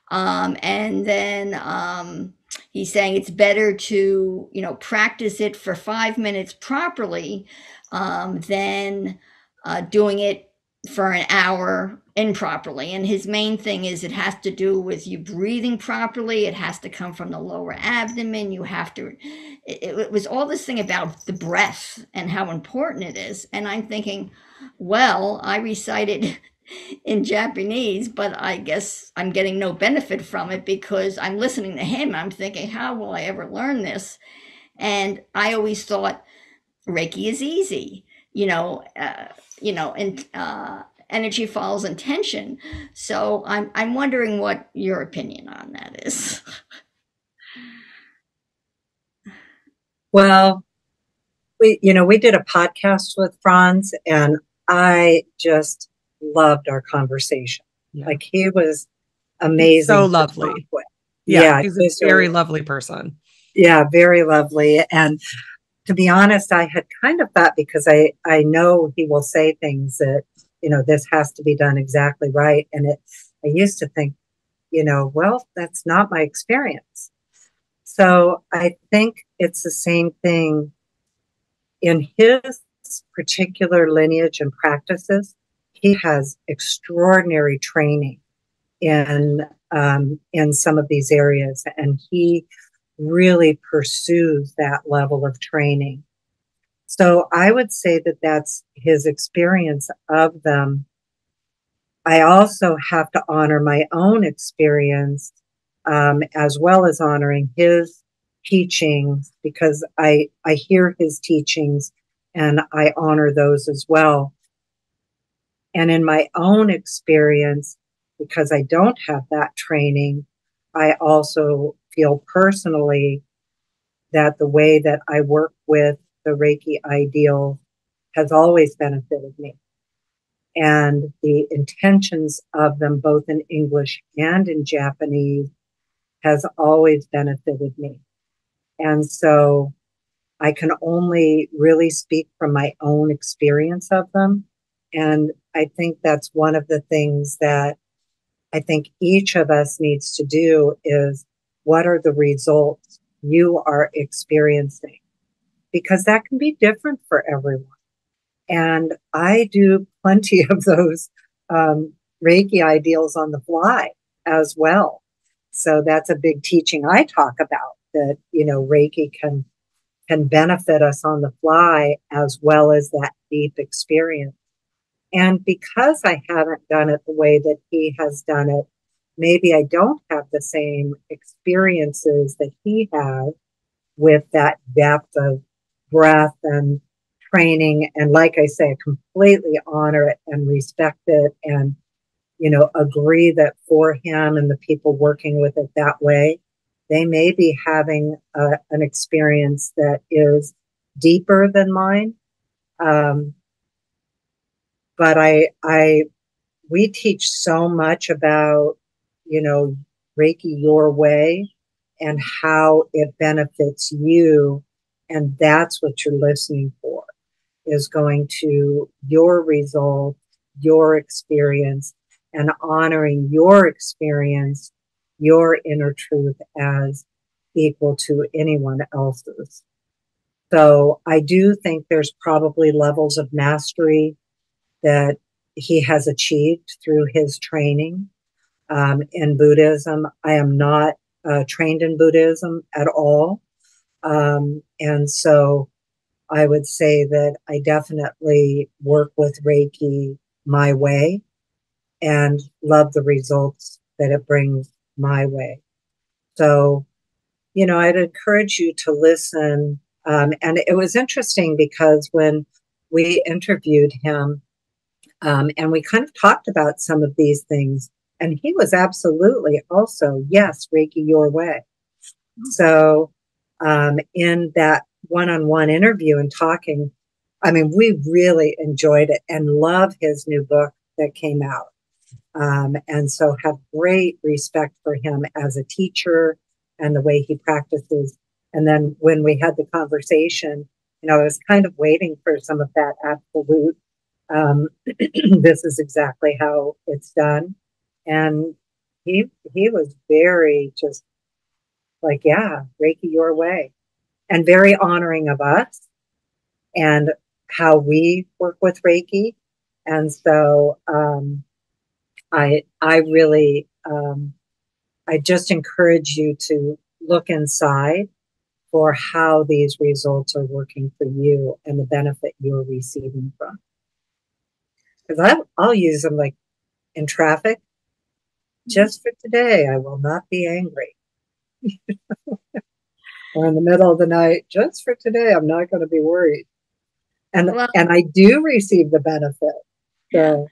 Speaker 5: And then he's saying it's better to, practice it for 5 minutes properly than doing it for an hour improperly. And his main thing is it has to do with you breathing properly. It has to come from the lower abdomen. You have to, it was all this thing about the breath and how important it is. And I'm thinking, well, I recited in Japanese, but I guess I'm getting no benefit from it because I'm listening to him. I'm thinking, how will I ever learn this? And I always thought Reiki is easy, and energy follows intention. So I'm wondering what your opinion on that is.
Speaker 1: Well, we did a podcast with Franz, and I just loved our conversation.
Speaker 2: Yeah.
Speaker 1: Like, he was amazing.
Speaker 2: So lovely. Yeah, he's a very lovely person.
Speaker 1: Yeah, very lovely. And to be honest, I had kind of thought, because I know he will say things that, this has to be done exactly right. And I used to think, well, that's not my experience. So I think it's the same thing in his particular lineage and practices. He has extraordinary training in some of these areas, and he really pursues that level of training. So I would say that that's his experience of them. I also have to honor my own experience, as well as honoring his teachings, because I hear his teachings and I honor those as well. And in my own experience, because I don't have that training, I also feel personally that the way that I work with the Reiki ideal has always benefited me. And the intentions of them, both in English and in Japanese, has always benefited me. And so I can only really speak from my own experience of them. And I think that's one of the things that I think each of us needs to do is, what are the results you are experiencing? Because that can be different for everyone. And I do plenty of those Reiki ideals on the fly as well. So that's a big teaching I talk about, that, Reiki can benefit us on the fly as well as that deep experience. And because I haven't done it the way that he has done it, maybe I don't have the same experiences that he has with that depth of breath and training. And like I say, I completely honor it and respect it, and, agree that for him and the people working with it that way, they may be having an experience that is deeper than mine. But we teach so much about, Reiki your way and how it benefits you. And that's what you're listening for, is going to your result, your experience, and honoring your experience, your inner truth as equal to anyone else's. So I do think there's probably levels of mastery that he has achieved through his training. In Buddhism, I am not trained in Buddhism at all. And so I would say that I definitely work with Reiki my way and love the results that it brings my way. So I'd encourage you to listen. And it was interesting because when we interviewed him, and we kind of talked about some of these things, and he was absolutely also, yes, Reiki your way. So in that one-on-one interview and talking, I mean, we really enjoyed it and love his new book that came out. And so have great respect for him as a teacher and the way he practices. And then when we had the conversation, I was kind of waiting for some of that absolute, this is exactly how it's done. And he was very just like, yeah, Reiki your way, and very honoring of us and how we work with Reiki. And so I really, I just encourage you to look inside for how these results are working for you and the benefit you're receiving from. Because I'll use them like in traffic. Just for today, I will not be angry. Or in the middle of the night, just for today, I'm not going to be worried. And I do receive the benefit. So.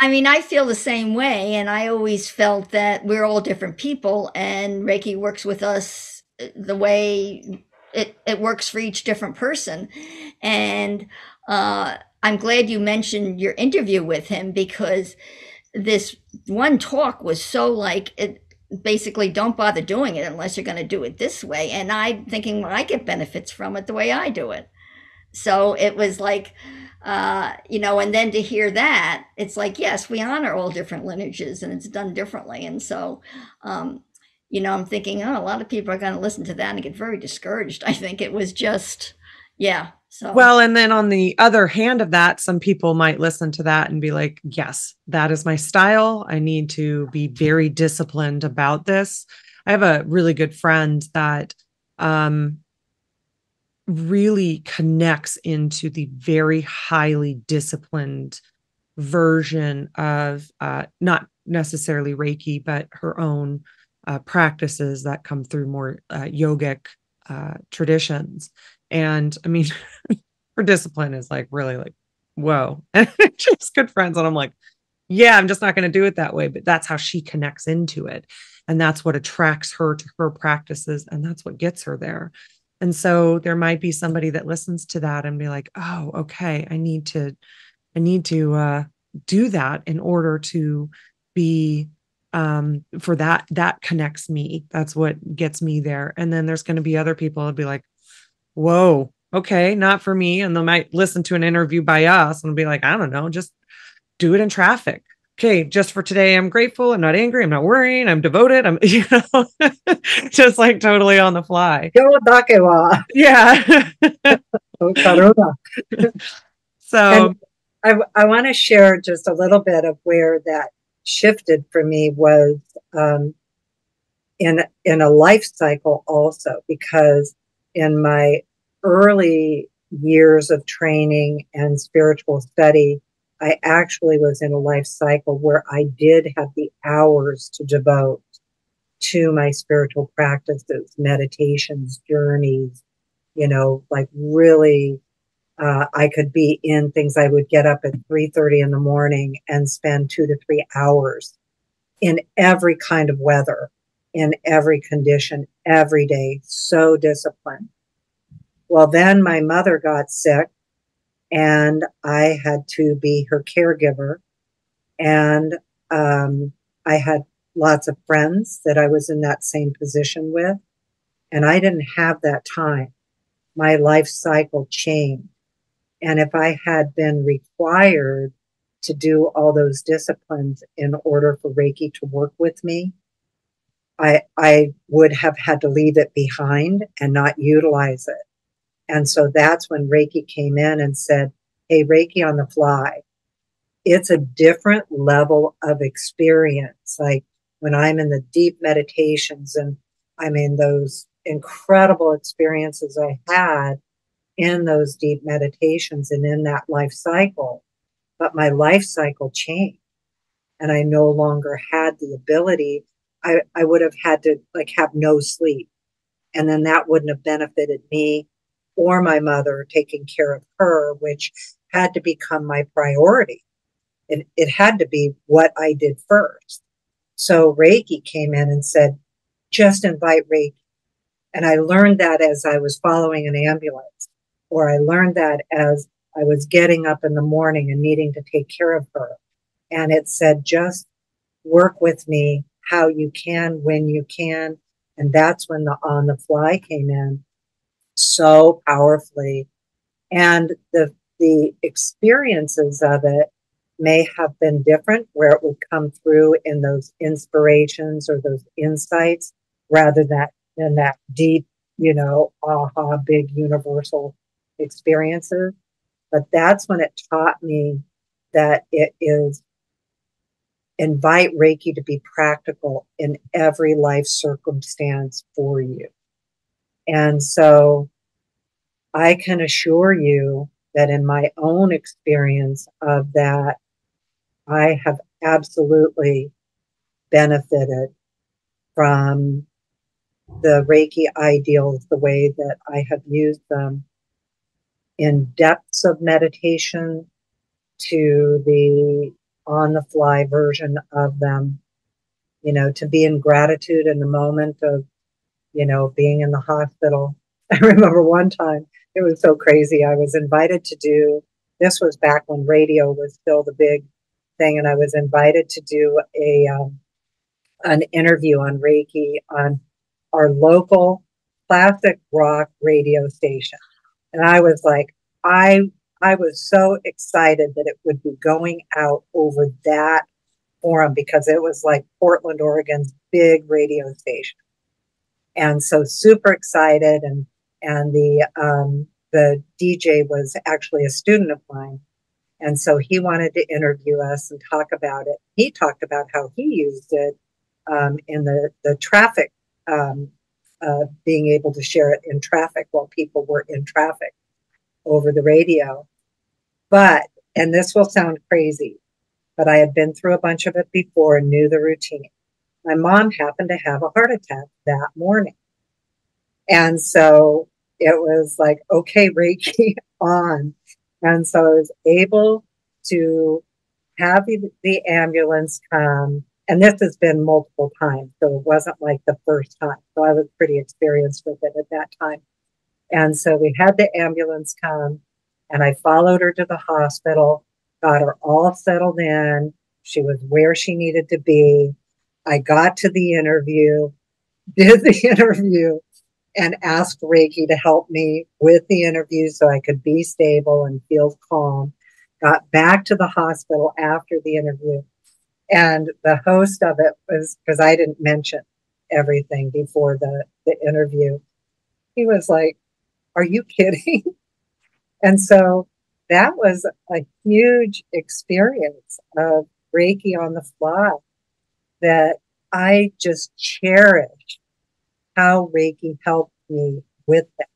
Speaker 5: I mean, I feel the same way, and I always felt that we're all different people, and Reiki works with us the way it works for each different person. And I'm glad you mentioned your interview with him, because this one talk was so like, it basically, don't bother doing it unless you're going to do it this way. And I'm thinking, well, I get benefits from it the way I do it. So it was like, and then to hear that, it's like, yes, we honor all different lineages and it's done differently. And so, I'm thinking, a lot of people are going to listen to that and get very discouraged. I think it was just, yeah. So.
Speaker 2: Well, and then on the other hand of that, some people might listen to that and be like, yes, that is my style. I need to be very disciplined about this. I have a really good friend that, really connects into the very highly disciplined version of not necessarily Reiki, but her own practices that come through more yogic traditions. And I mean, her discipline is like really like, whoa, just good friends. And I'm like, yeah, I'm just not going to do it that way. But that's how she connects into it. And that's what attracts her to her practices. And that's what gets her there. And so there might be somebody that listens to that and be like, oh, okay, I need to do that in order to be, for that connects me. That's what gets me there. And then there's going to be other people that'll be like, whoa, okay, not for me. And they might listen to an interview by us and be like, I don't know, just do it in traffic. Okay, just for today, I'm grateful. I'm not angry. I'm not worrying. I'm devoted. I'm, just like totally on the fly.
Speaker 1: Yeah. So and I want to share just a little bit of where that shifted for me was in a life cycle also, because in my early years of training and spiritual study, I actually was in a life cycle where I did have the hours to devote to my spiritual practices, meditations, journeys, like really, I could be in things. I would get up at 3:30 in the morning and spend 2 to 3 hours in every kind of weather, in every condition, every day, so disciplined. Well, then my mother got sick, and I had to be her caregiver. And I had lots of friends that I was in that same position with, and I didn't have that time. My life cycle changed. And if I had been required to do all those disciplines in order for Reiki to work with me, I would have had to leave it behind and not utilize it. And so that's when Reiki came in and said, hey, Reiki on the fly. It's a different level of experience. Like when I'm in the deep meditations and I'm in those incredible experiences I had in those deep meditations and in that life cycle, but my life cycle changed and I no longer had the ability. I would have had to like have no sleep And then that wouldn't have benefited me or my mother taking care of her, which had to become my priority. It had to be what I did first. So Reiki came in and said, just invite Reiki. And I learned that as I was following an ambulance, or I learned that as I was getting up in the morning and needing to take care of her. And it said, just work with me how you can, when you can. And that's when the on the fly came in so powerfully. And the experiences of it may have been different, where it would come through in those inspirations or those insights rather than that deep, aha, big universal experiences. But that's when it taught me that it is invite Reiki to be practical in every life circumstance for you. And so I can assure you that in my own experience of that, I have absolutely benefited from the Reiki ideals, the way that I have used them in depths of meditation to the on the fly version of them, to be in gratitude in the moment of, being in the hospital. I remember one time, it was so crazy. I was invited to do, this was back when radio was still the big thing, and I was invited to do an interview on Reiki on our local classic rock radio station. And I was like, I was so excited that it would be going out over that forum, because it was like Portland, Oregon's big radio station. And so super excited. And the DJ was actually a student of mine. And so he wanted to interview us and talk about it. He talked about how he used it in the traffic, being able to share it in traffic while people were in traffic over the radio. But, and this will sound crazy, but I had been through a bunch of it before and knew the routine. My mom happened to have a heart attack that morning. And so it was like, okay, Reiki on. And so I was able to have the ambulance come. And this has been multiple times, so it wasn't like the first time. So I was pretty experienced with it at that time. And so we had the ambulance come, and I followed her to the hospital, got her all settled in. She was where she needed to be. I got to the interview, did the interview, and asked Reiki to help me with the interview so I could be stable and feel calm. Got back to the hospital after the interview. And the host of it was, because I didn't mention everything before the interview, he was like, are you kidding? And so that was a huge experience of Reiki on the fly that I just cherish how Reiki helped me with that,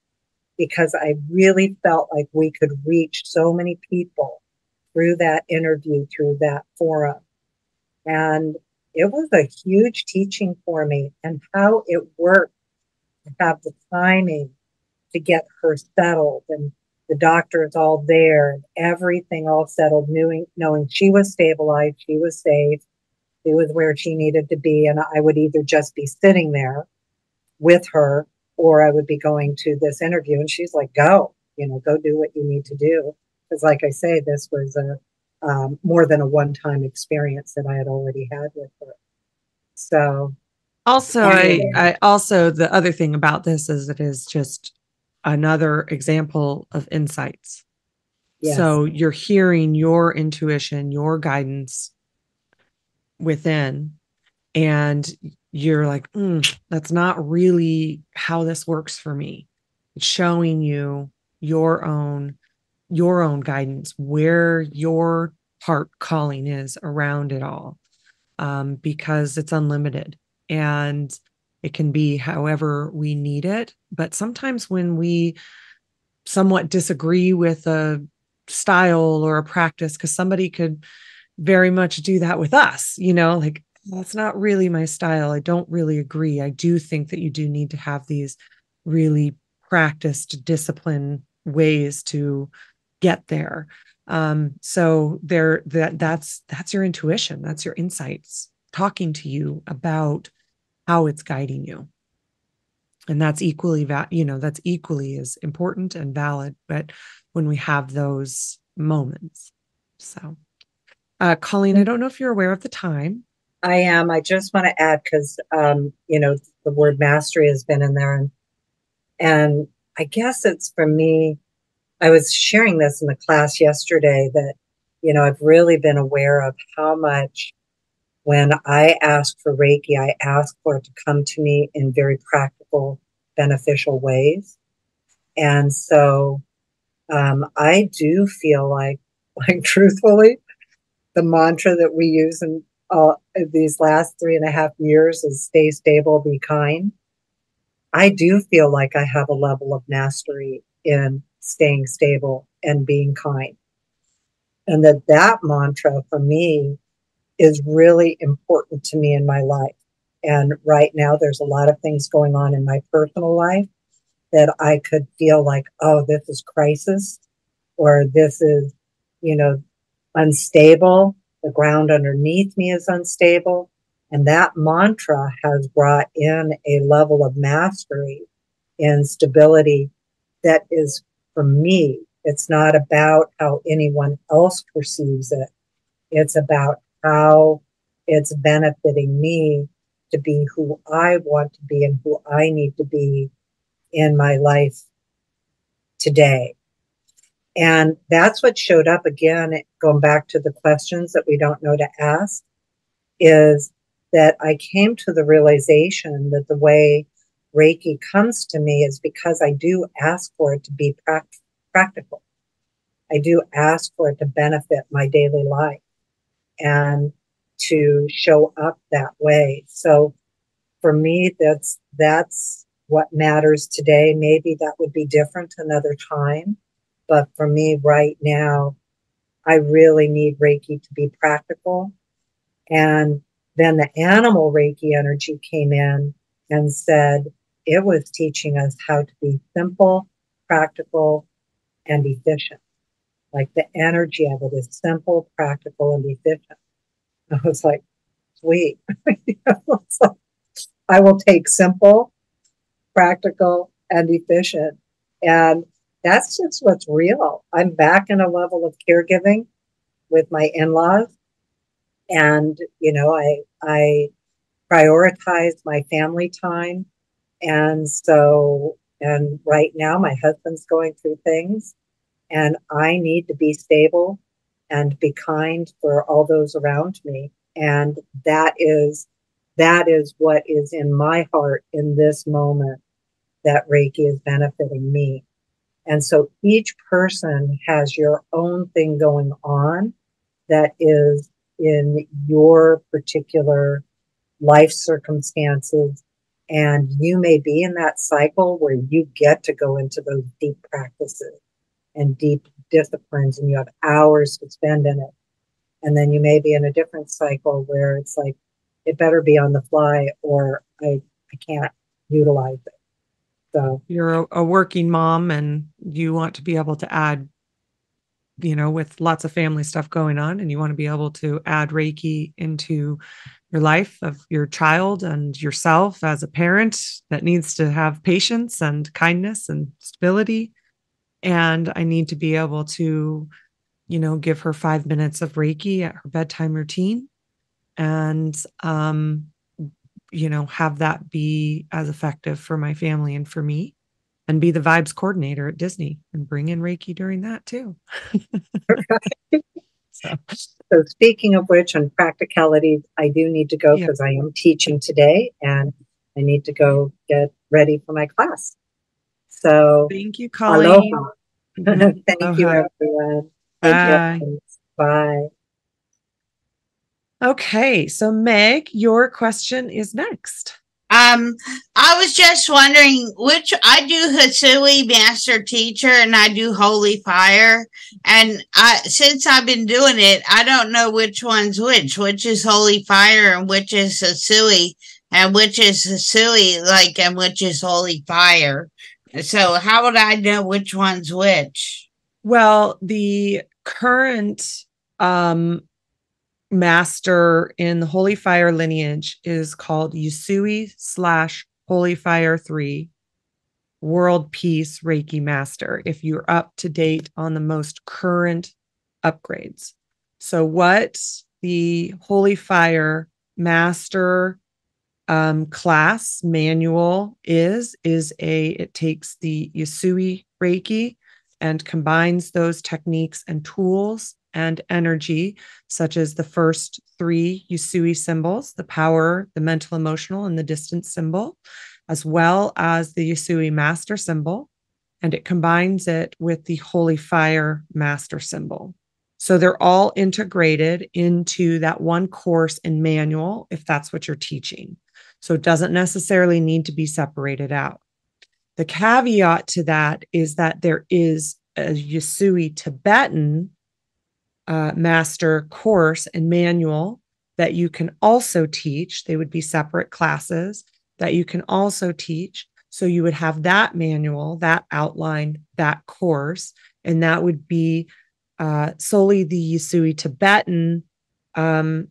Speaker 1: because I really felt like we could reach so many people through that interview, through that forum. And it was a huge teaching for me, and how it worked to have the timing to get her settled, and the doctors all there, and everything all settled, knowing she was stabilized, she was safe, she was where she needed to be. And I would either just be sitting there with her, or I would be going to this interview. And she's like, go do what you need to do. Because like I say, this was more than a one-time experience that I had already had with her. So
Speaker 2: also, I also, the other thing about this is it is just another example of insights. Yes. So you're hearing your intuition, your guidance within, and you're like, that's not really how this works for me. It's showing you your own guidance, where your heart calling is around it all, because it's unlimited and it can be however we need it. But sometimes when we somewhat disagree with a style or a practice, because somebody could very much do that with us, like, that's not really my style. I don't really agree. I do think that you do need to have these really practiced discipline ways to get there. So that's your intuition. That's your insights talking to you about how it's guiding you. And that's equally, that's equally as important and valid, but when we have those moments. So, Colleen, I don't know if you're aware of the time.
Speaker 1: I am. I just want to add, because, the word mastery has been in there. And I guess it's for me, I was sharing this in the class yesterday that, I've really been aware of how much when I ask for Reiki, I ask for it to come to me in very practical, beneficial ways. And so I do feel like truthfully, the mantra that we use in these last 3.5 years is stay stable, be kind. I do feel like I have a level of mastery in staying stable and being kind. And that mantra for me is really important to me in my life. And right now there's a lot of things going on in my personal life that I could feel like, oh, this is crisis, or this is, unstable. The ground underneath me is unstable. And that mantra has brought in a level of mastery and stability that is, for me, it's not about how anyone else perceives it. It's about how it's benefiting me to be who I want to be and who I need to be in my life today. And that's what showed up again, going back to the questions that we don't know to ask, is that I came to the realization that the way Reiki comes to me is because I do ask for it to be practical. I do ask for it to benefit my daily life and to show up that way. So for me, that's what matters today. Maybe that would be different another time. But for me right now, I really need Reiki to be practical. And then the animal Reiki energy came in and said it was teaching us how to be simple, practical, and efficient. Like the energy of it is simple, practical, and efficient. I was like, sweet. I will take simple, practical, and efficient. And that's just what's real. I'm back in a level of caregiving with my in-laws. And, I prioritize my family time. And right now my husband's going through things and I need to be stable and be kind for all those around me. And that is what is in my heart in this moment that Reiki is benefiting me. And so each person has your own thing going on that is in your particular life circumstances. And you may be in that cycle where you get to go into those deep practices and deep disciplines and you have hours to spend in it. And then you may be in a different cycle where it's like, it better be on the fly or I can't utilize it. So
Speaker 2: you're a working mom and you want to be able to add, with lots of family stuff going on, and you want to be able to add Reiki into your life of your child and yourself as a parent that needs to have patience and kindness and stability. And I need to be able to, give her 5 minutes of Reiki at her bedtime routine and, have that be as effective for my family and for me, and be the vibes coordinator at Disney and bring in Reiki during that too.
Speaker 1: So speaking of which, on practicality, I do need to go because I am teaching today and I need to go get ready for my class. So
Speaker 2: thank you, Colleen.
Speaker 1: Aloha. Thank you, everyone.
Speaker 2: Bye.
Speaker 1: Bye.
Speaker 2: Okay, so Meg, your question is next.
Speaker 6: I was just wondering which I do Usui Master Teacher and I do Holy Fire. And since I've been doing it, I don't know which one's which is Holy Fire and which is Usui. and which is Usui, like, and which is holy fire. So how would I know which one's which?
Speaker 2: Well, the current master in the Holy Fire lineage is called Usui / Holy Fire 3 World Peace Reiki Master, if you're up to date on the most current upgrades. So what the Holy Fire Master class manual it takes the Usui Reiki and combines those techniques and tools and energy, such as the first 3 Usui symbols, the power, the mental, emotional, and the distance symbol, as well as the Usui master symbol. And it combines it with the Holy Fire master symbol. So they're all integrated into that one course and manual, if that's what you're teaching. So it doesn't necessarily need to be separated out. The caveat to that is that there is a Usui Tibetan master course and manual that you can also teach. They would be separate classes that you can also teach. So you would have that manual, that outline, that course, and that would be solely the Usui Tibetan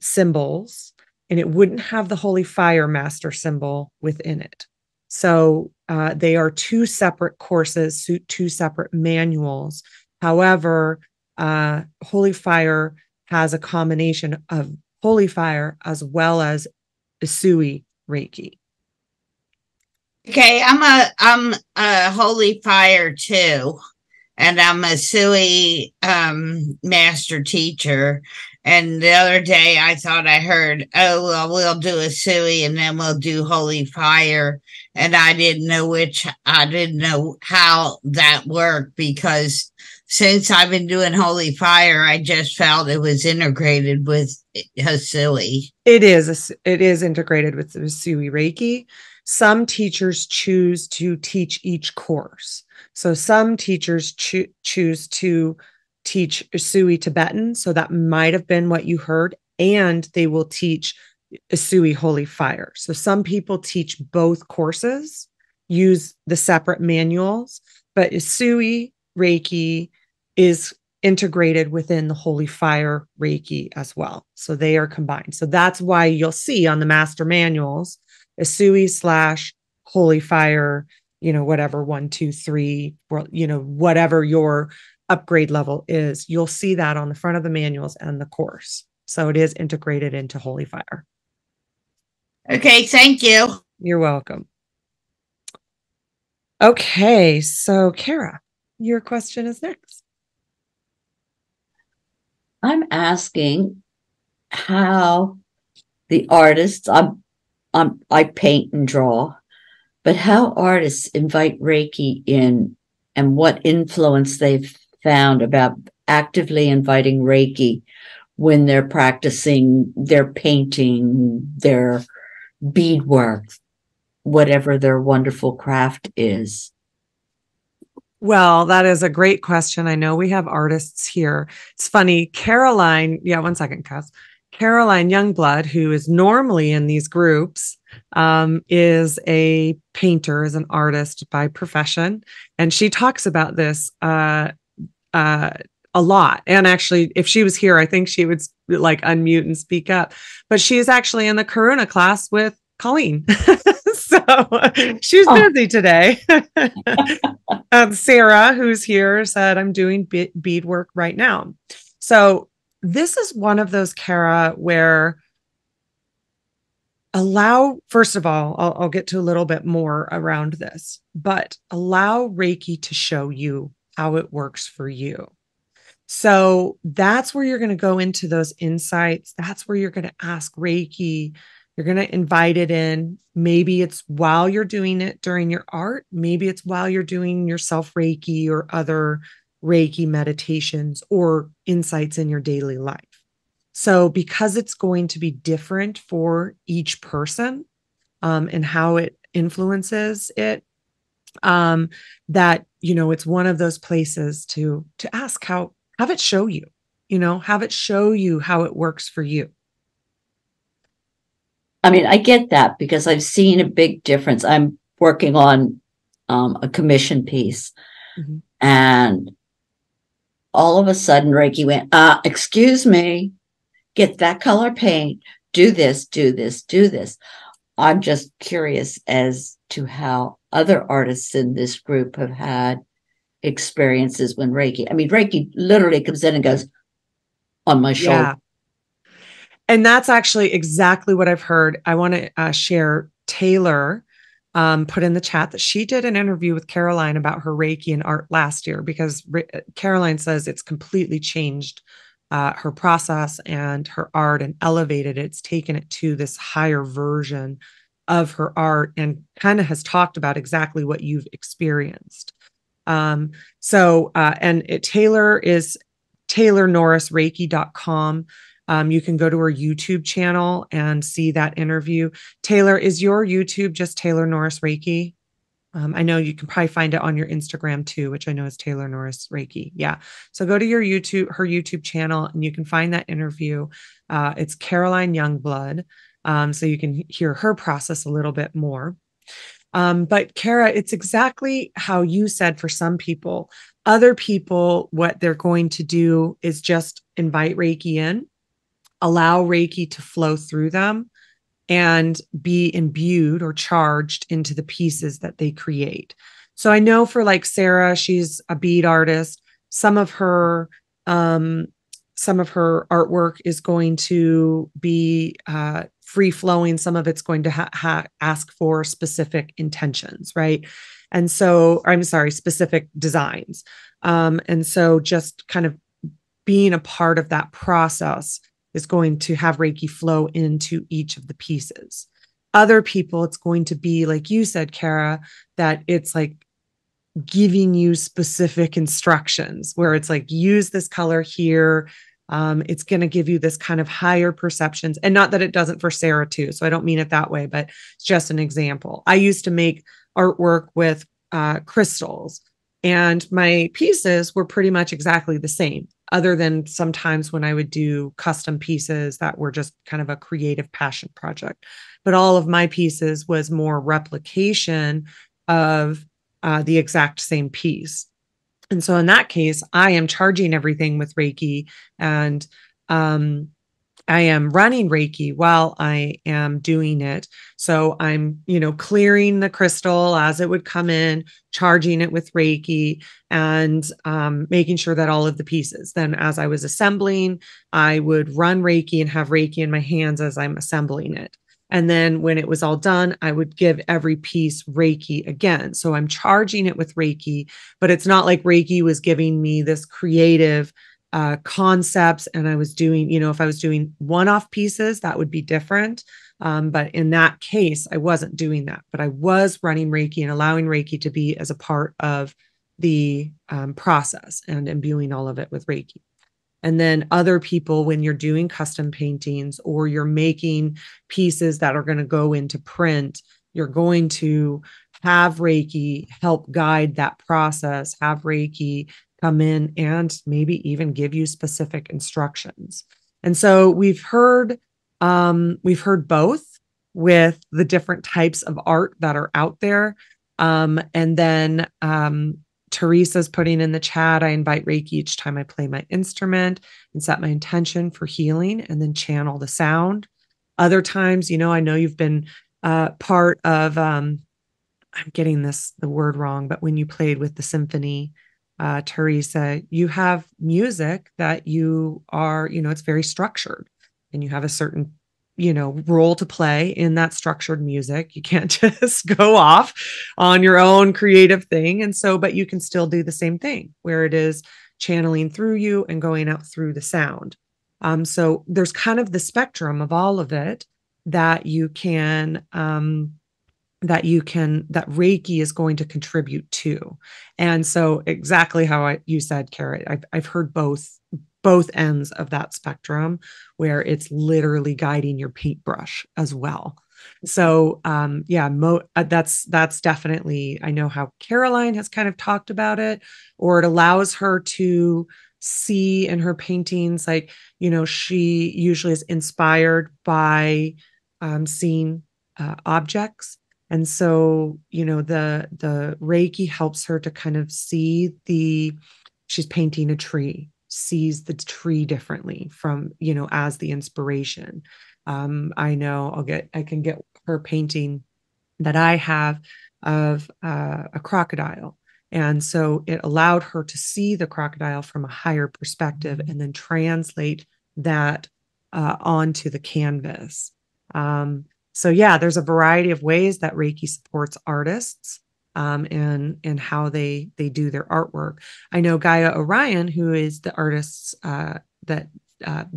Speaker 2: symbols, and it wouldn't have the Holy Fire Master symbol within it. So they are 2 separate courses, 2 separate manuals. However, Holy Fire has a combination of Holy Fire as well as Usui Reiki.
Speaker 6: Okay, I'm a Holy Fire too, and I'm a Usui master teacher. And the other day I thought I heard, oh, well, we'll do Usui and then we'll do Holy Fire. And I didn't know how that worked, because since I've been doing Holy Fire, I just felt it was integrated with Usui.
Speaker 2: It is integrated with the Usui Reiki. Some teachers choose to teach each course. So some teachers choose to teach Usui Tibetan. So that might have been what you heard. And they will teach Usui Holy Fire. So some people teach both courses, use the separate manuals, but Usui Reiki is integrated within the Holy Fire Reiki as well. So they are combined. So that's why you'll see on the master manuals, Usui / Holy Fire, whatever, 1, 2, 3, whatever your upgrade level is, you'll see that on the front of the manuals and the course. So it is integrated into Holy Fire.
Speaker 6: Okay, thank you.
Speaker 2: You're welcome. Okay, so Kara, your question is next.
Speaker 7: I'm asking how the artists, I paint and draw, but how artists invite Reiki in, and what influence they've found about actively inviting Reiki when they're practicing their painting, their beadwork, whatever their wonderful craft is.
Speaker 2: Well, that is a great question. I know we have artists here. It's funny. Caroline, one second, Cass. Caroline Youngblood, who is normally in these groups, is a painter, is an artist by profession. And she talks about this a lot. And actually, if she was here, I think she would unmute and speak up. But she is actually in the Karuna class with Colleen. So she's busy today. Sarah, who's here, said, I'm doing beadwork right now. So this is one of those, Kara, where first of all, I'll get to a little bit more around this, but allow Reiki to show you how it works for you. So that's where you're going to go into those insights. That's where you're going to ask Reiki. You're going to invite it in. Maybe it's while you're doing it during your art. Maybe it's while you're doing your self Reiki or other Reiki meditations or insights in your daily life. So because it's going to be different for each person and how it influences it, that, it's one of those places to ask have it show you, have it show you how it works for you.
Speaker 7: I mean, I get that because I've seen a big difference. I'm working on a commission piece, and all of a sudden Reiki went, excuse me, get that color paint, do this, do this, do this. I'm just curious as to how other artists in this group have had experiences when Reiki, I mean, Reiki literally comes in and goes on my shoulder.
Speaker 2: Yeah. And that's actually exactly what I've heard. I want to share Taylor put in the chat that she did an interview with Caroline about her Reiki and art last year, because Caroline says it's completely changed her process and her art and elevated it. It's taken it to this higher version of her art, and kind of has talked about exactly what you've experienced. And Taylor is TaylorNorrisReiki.com. You can go to her YouTube channel and see that interview. Taylor, is your YouTube just Taylor Norris Reiki? I know you can probably find it on your Instagram too, which I know is Taylor Norris Reiki. Yeah. So go to her YouTube channel, and you can find that interview. It's Caroline Youngblood. So you can hear her process a little bit more. But Kara, it's exactly how you said for some people. Other people, what they're going to do is just invite Reiki in, allow Reiki to flow through them, and be imbued or charged into the pieces that they create. So I know for like Sarah, she's a bead artist. Some of her artwork is going to be free flowing. Some of it's going to ask for specific intentions, right? And so, I'm sorry, specific designs. And so just kind of being a part of that process is going to have Reiki flow into each of the pieces. Other people, it's going to be, like you said, Kara, that it's like giving you specific instructions where it's like, use this color here. It's going to give you this kind of higher perceptions, and not that it doesn't for Sarah too. So I don't mean it that way, but it's just an example. I used to make artwork with crystals, and my pieces were pretty much exactly the same, other than sometimes when I would do custom pieces that were just kind of a creative passion project. But all of my pieces was more replication of the exact same piece. And so in that case, I am charging everything with Reiki, and I am running Reiki while I am doing it. So I'm, clearing the crystal as it would come in, charging it with Reiki, and making sure that all of the pieces. Then as I was assembling, I would run Reiki and have Reiki in my hands as I'm assembling it. And then when it was all done, I would give every piece Reiki again. So I'm charging it with Reiki, but it's not like Reiki was giving me this creative concepts. And I was doing, if I was doing one-off pieces, that would be different. But in that case, I wasn't doing that, but I was running Reiki and allowing Reiki to be as a part of the process, and imbuing all of it with Reiki. And then other people, when you're doing custom paintings or you're making pieces that are going to go into print, you're going to have Reiki help guide that process, have Reiki come in and maybe even give you specific instructions. And so we've heard both with the different types of art that are out there. And then Teresa's putting in the chat, I invite Reiki each time I play my instrument and set my intention for healing, and then channel the sound. Other times, I know you've been part of, I'm getting the word wrong, but when you played with the symphony, Teresa, you have music that you are, it's very structured, and you have a certain role to play in that structured music. You can't just go off on your own creative thing. And so, but you can still do the same thing where it is channeling through you and going out through the sound. So there's kind of the spectrum of all of it that that Reiki is going to contribute to. And so exactly how you said, Kara, I've heard both ends of that spectrum where it's literally guiding your paintbrush as well. So that's definitely, I know how Caroline has kind of talked about it, or it allows her to see in her paintings, like, she usually is inspired by seeing objects. And so, the Reiki helps her to kind of see she's painting a tree, sees the tree differently from, as the inspiration. I know I can get her painting that I have of a crocodile. And so it allowed her to see the crocodile from a higher perspective and then translate that onto the canvas. So yeah, there's a variety of ways that Reiki supports artists and how they do their artwork. I know Gaia Orion, who is the artist that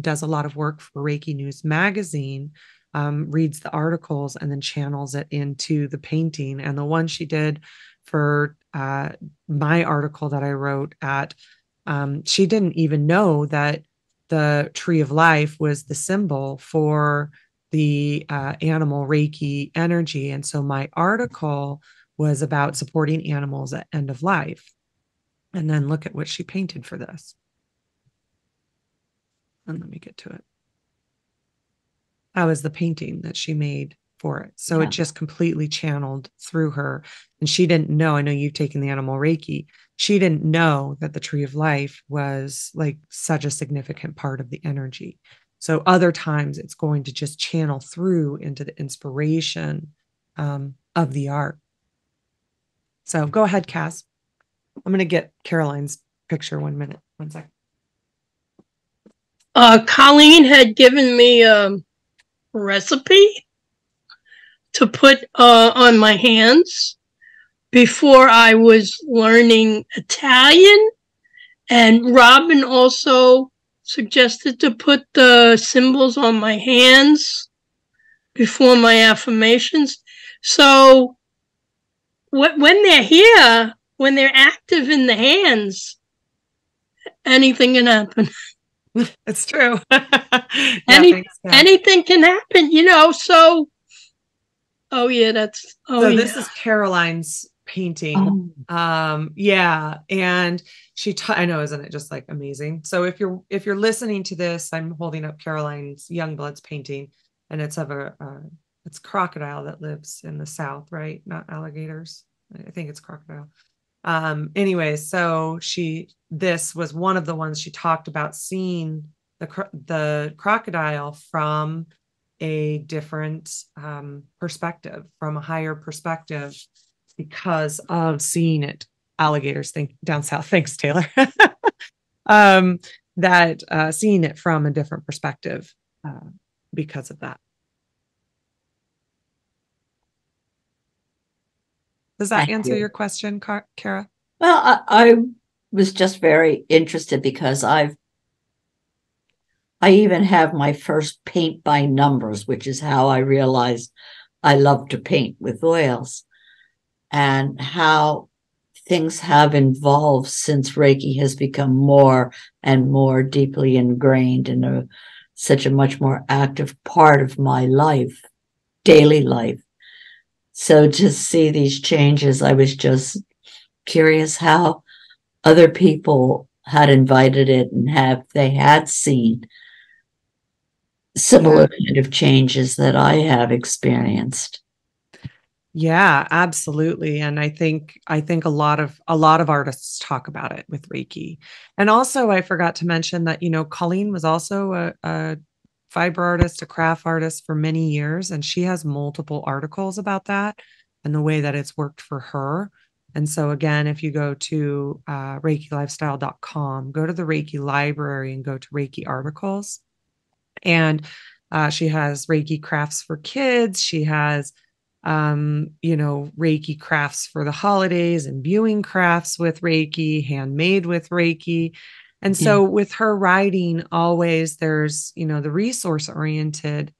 Speaker 2: does a lot of work for Reiki News magazine, reads the articles and then channels it into the painting. And the one she did for my article that I wrote she didn't even know that the tree of life was the symbol for the animal Reiki energy. And so my article was about supporting animals at end of life. And then look at what she painted for this. And let me get to it. That was the painting that she made for it. So it just completely channeled through her. And she didn't know, I know you've taken the animal Reiki. She didn't know that the tree of life was like such a significant part of the energy. So other times it's going to just channel through into the inspiration of the art. So go ahead, Cass. I'm going to get Caroline's picture 1 minute. 1 second.
Speaker 8: Colleen had given me a recipe to put on my hands before I was learning Italian. And Robyn also suggested to put the symbols on my hands before my affirmations. So when they're here, when they're active in the hands, anything can happen.
Speaker 2: It's true.
Speaker 8: Anything can happen, so. Oh yeah,
Speaker 2: this is Caroline's painting. Yeah. And I know, isn't it just like amazing? So if you're listening to this, I'm holding up Caroline's Youngblood's painting, and it's of it's crocodile that lives in the South, right? Not alligators. I think it's crocodile. Anyway, so this was one of the ones she talked about, seeing the crocodile from a different perspective, from a higher perspective, because of seeing it. Alligators down south. Thanks, Taylor. That seeing it from a different perspective because of that. Does that answer your question, Kara?
Speaker 7: Well, I was just very interested because I even have my first paint by numbers, which is how I realized I love to paint with oils, and how things have evolved since Reiki has become more and more deeply ingrained in such a much more active part of my life, daily life. So to see these changes, I was just curious how other people had invited it and they had seen similar kind of changes that I have experienced.
Speaker 2: Yeah, absolutely. And I think a lot of artists talk about it with Reiki. And also I forgot to mention that, Colleen was also a fiber artist, a craft artist for many years, and she has multiple articles about that and the way that it's worked for her. And so again, if you go to ReikiLifestyle.com, go to the Reiki library and go to Reiki articles. And she has Reiki crafts for kids. She has, Reiki crafts for the holidays, imbuing crafts with Reiki, handmade with Reiki. And so with her writing, always there's, the resource oriented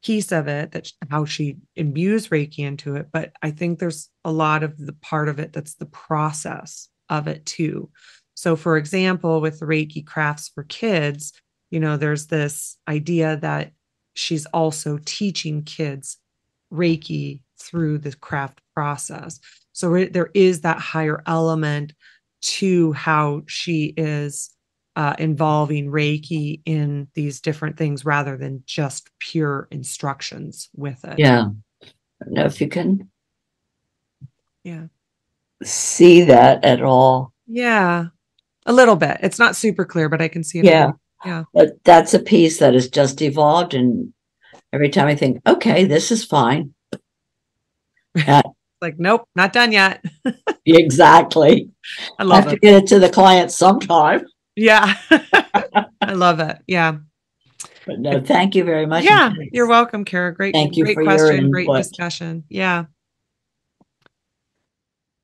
Speaker 2: piece of it, that's how she imbues Reiki into it. But I think there's a lot of the part of it that's the process of it too. So for example, with the Reiki crafts for kids, there's this idea that she's also teaching kids Reiki through the craft process. So there is that higher element to how she is involving Reiki in these different things rather than just pure instructions with it.
Speaker 7: Yeah. I don't know if you can
Speaker 2: Yeah.
Speaker 7: see that at all.
Speaker 2: Yeah. A little bit. It's not super clear, but I can see it.
Speaker 7: Yeah.
Speaker 2: Yeah.
Speaker 7: But that's a piece that has just evolved. And every time I think, okay, this is fine.
Speaker 2: Like, nope, not done yet.
Speaker 7: Exactly.
Speaker 2: I love
Speaker 7: have
Speaker 2: it.
Speaker 7: to get it to the client sometime.
Speaker 2: Yeah. I love it. Yeah.
Speaker 7: But no, thank you very much.
Speaker 2: Yeah. You're welcome, Kara. Great,
Speaker 7: Thank you
Speaker 2: great
Speaker 7: for your
Speaker 2: question. Great
Speaker 7: input.
Speaker 2: discussion. Yeah.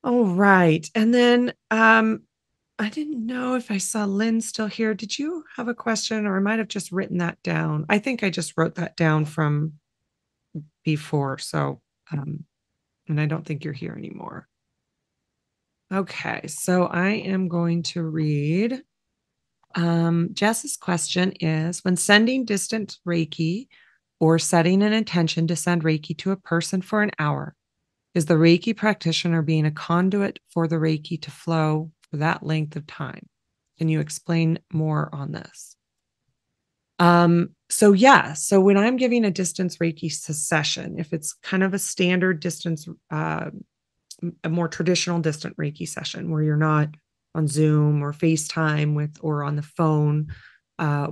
Speaker 2: All right. And then I didn't know if I saw Lynn still here. Did you have a question, or I might have just written that down? I think I just wrote that down from before. So, and I don't think you're here anymore. Okay. So I am going to read. Jess's question is, when sending distant Reiki or setting an intention to send Reiki to a person for an hour, is the Reiki practitioner being a conduit for the Reiki to flow for that length of time? Can you explain more on this? So when I'm giving a distance Reiki session, if it's kind of a standard distance, a more traditional distant Reiki session where you're not on Zoom or FaceTime with, or on the phone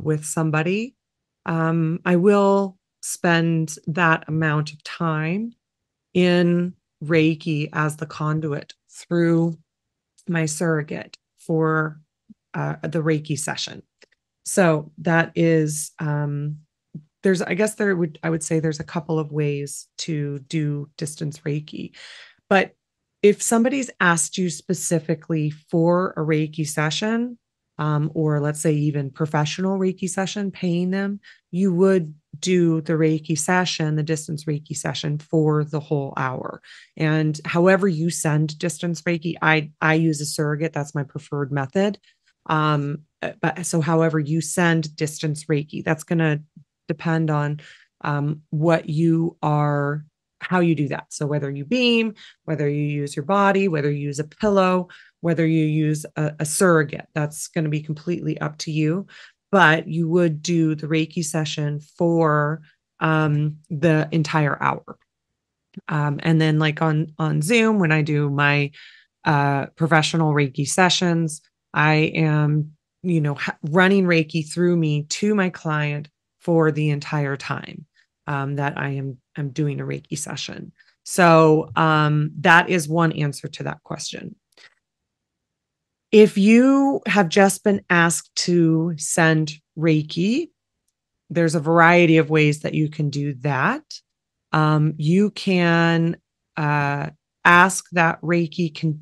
Speaker 2: with somebody, I will spend that amount of time in Reiki as the conduit through my surrogate for the Reiki session. So that is, I would say there's a couple of ways to do distance Reiki, but if somebody's asked you specifically for a Reiki session, or let's say even professional Reiki session, paying them, you would do the Reiki session, the distance Reiki session, for the whole hour. And however you send distance Reiki, I use a surrogate. That's my preferred method. But so however you send distance Reiki, that's going to depend on how you do that. So whether you beam, whether you use your body, whether you use a pillow, whether you use a surrogate, that's going to be completely up to you. But you would do the Reiki session for the entire hour. And then like on Zoom, when I do my professional Reiki sessions, I am, running Reiki through me to my client for the entire time that I'm doing a Reiki session. So that is one answer to that question. If you have just been asked to send Reiki, there's a variety of ways that you can do that. You can ask that Reiki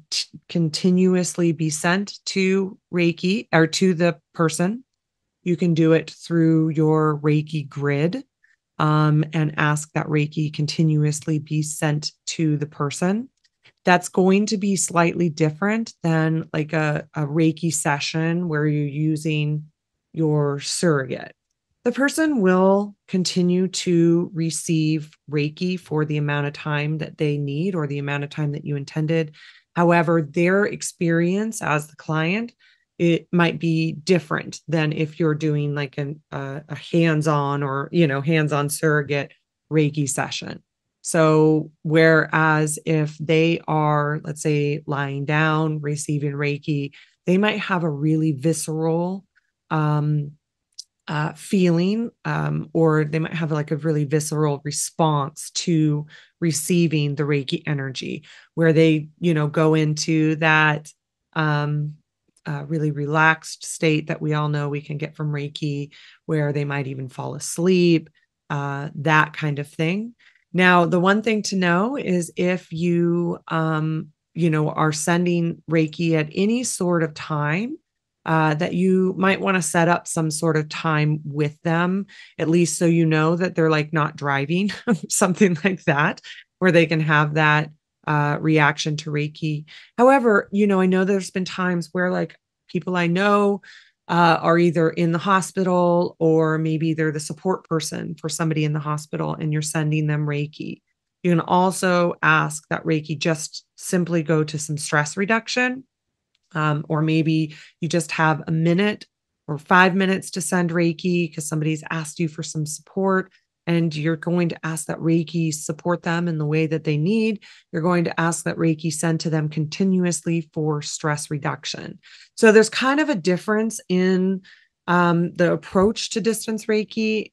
Speaker 2: continuously be sent to Reiki or to the person. You can do it through your Reiki grid and ask that Reiki continuously be sent to the person. That's going to be slightly different than like a Reiki session where you're using your surrogate. The person will continue to receive Reiki for the amount of time that they need or the amount of time that you intended. However, their experience as the client, it might be different than if you're doing like a hands-on or, hands-on surrogate Reiki session. So whereas if they are, let's say, lying down, receiving Reiki, they might have a really visceral feeling, or they might have like a really visceral response to receiving the Reiki energy, where they, go into that really relaxed state that we all know we can get from Reiki, where they might even fall asleep, that kind of thing. Now, the one thing to know is if you, are sending Reiki at any sort of time, that you might want to set up some sort of time with them, at least so you know that they're like not driving, something like that, where they can have that reaction to Reiki. However, I know there's been times where like people I know are either in the hospital or maybe they're the support person for somebody in the hospital and you're sending them Reiki. You can also ask that Reiki just simply go to some stress reduction. Or maybe you just have a minute or 5 minutes to send Reiki because somebody's asked you for some support, and you're going to ask that Reiki support them in the way that they need. You're going to ask that Reiki send to them continuously for stress reduction. So there's kind of a difference in the approach to distance Reiki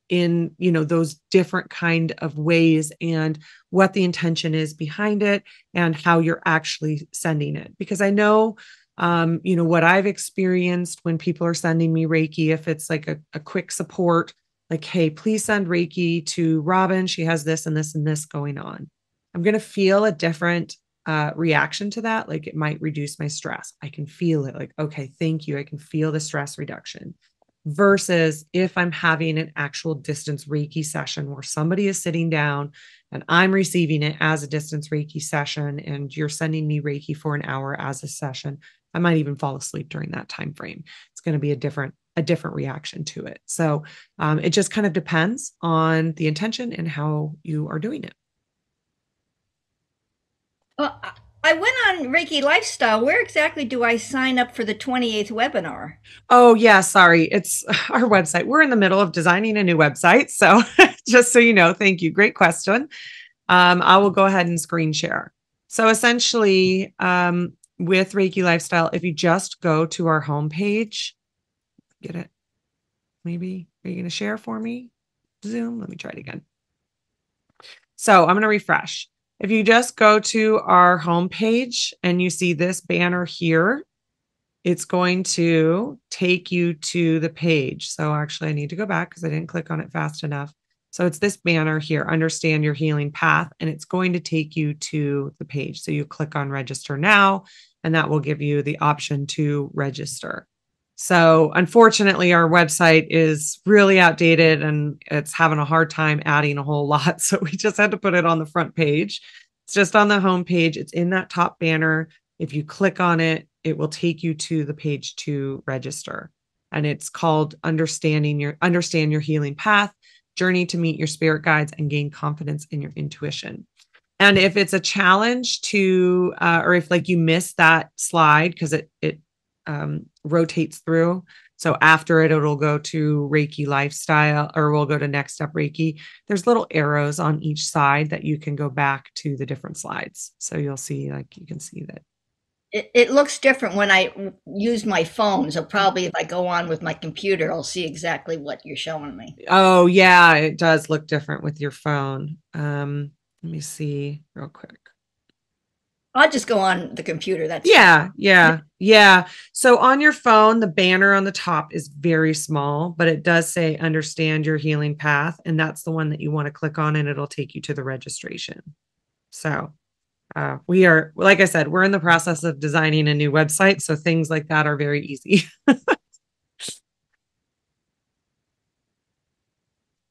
Speaker 2: in, those different kind of ways, and what the intention is behind it and how you're actually sending it. Because I know, what I've experienced when people are sending me Reiki, if it's like a quick support, like, hey, please send Reiki to Robyn. She has this and this and this going on. I'm going to feel a different reaction to that. Like, it might reduce my stress. I can feel it. Like, okay, thank you. I can feel the stress reduction. Versus if I'm having an actual distance Reiki session where somebody is sitting down and I'm receiving it as a distance Reiki session, and you're sending me Reiki for an hour as a session, I might even fall asleep during that time frame. It's going to be a different reaction to it. So it just kind of depends on the intention and how you are doing it.
Speaker 5: Well, I went on Reiki Lifestyle. Where exactly do I sign up for the 28th webinar?
Speaker 2: Oh, yeah. Sorry. It's our website. We're in the middle of designing a new website. So just so you know, thank you. Great question. I will go ahead and screen share. So essentially, with Reiki Lifestyle, if you just go to our homepage, get it? Maybe. Are you going to share for me? Zoom? Let me try it again. So I'm going to refresh. If you just go to our homepage and you see this banner here, it's going to take you to the page. So actually I need to go back because I didn't click on it fast enough. So it's this banner here, Understand Your Healing Path, and it's going to take you to the page. So you click on Register Now, and that will give you the option to register. So unfortunately, our website is really outdated and it's having a hard time adding a whole lot. So we just had to put it on the front page. It's just on the home page. It's in that top banner. If you click on it, it will take you to the page to register. And it's called Understand Your Healing Path, Journey to Meet Your Spirit Guides and Gain Confidence in Your Intuition. And if it's a challenge to, or if like you miss that slide, because it rotates through. So after it, it'll go to Reiki Lifestyle, or we'll go to Next Step Reiki. There's little arrows on each side that you can go back to the different slides. So you'll see, like, you can see that.
Speaker 5: It looks different when I use my phone. So probably if I go on with my computer, I'll see exactly what you're showing me.
Speaker 2: Oh, yeah, it does look different with your phone. Let me see real quick.
Speaker 5: I'll just go on the computer. That's
Speaker 2: yeah. So on your phone, the banner on the top is very small, but it does say Understand Your Healing Path. And that's the one that you want to click on, and it'll take you to the registration. So we are, like I said, we're in the process of designing a new website. So things like that are very easy.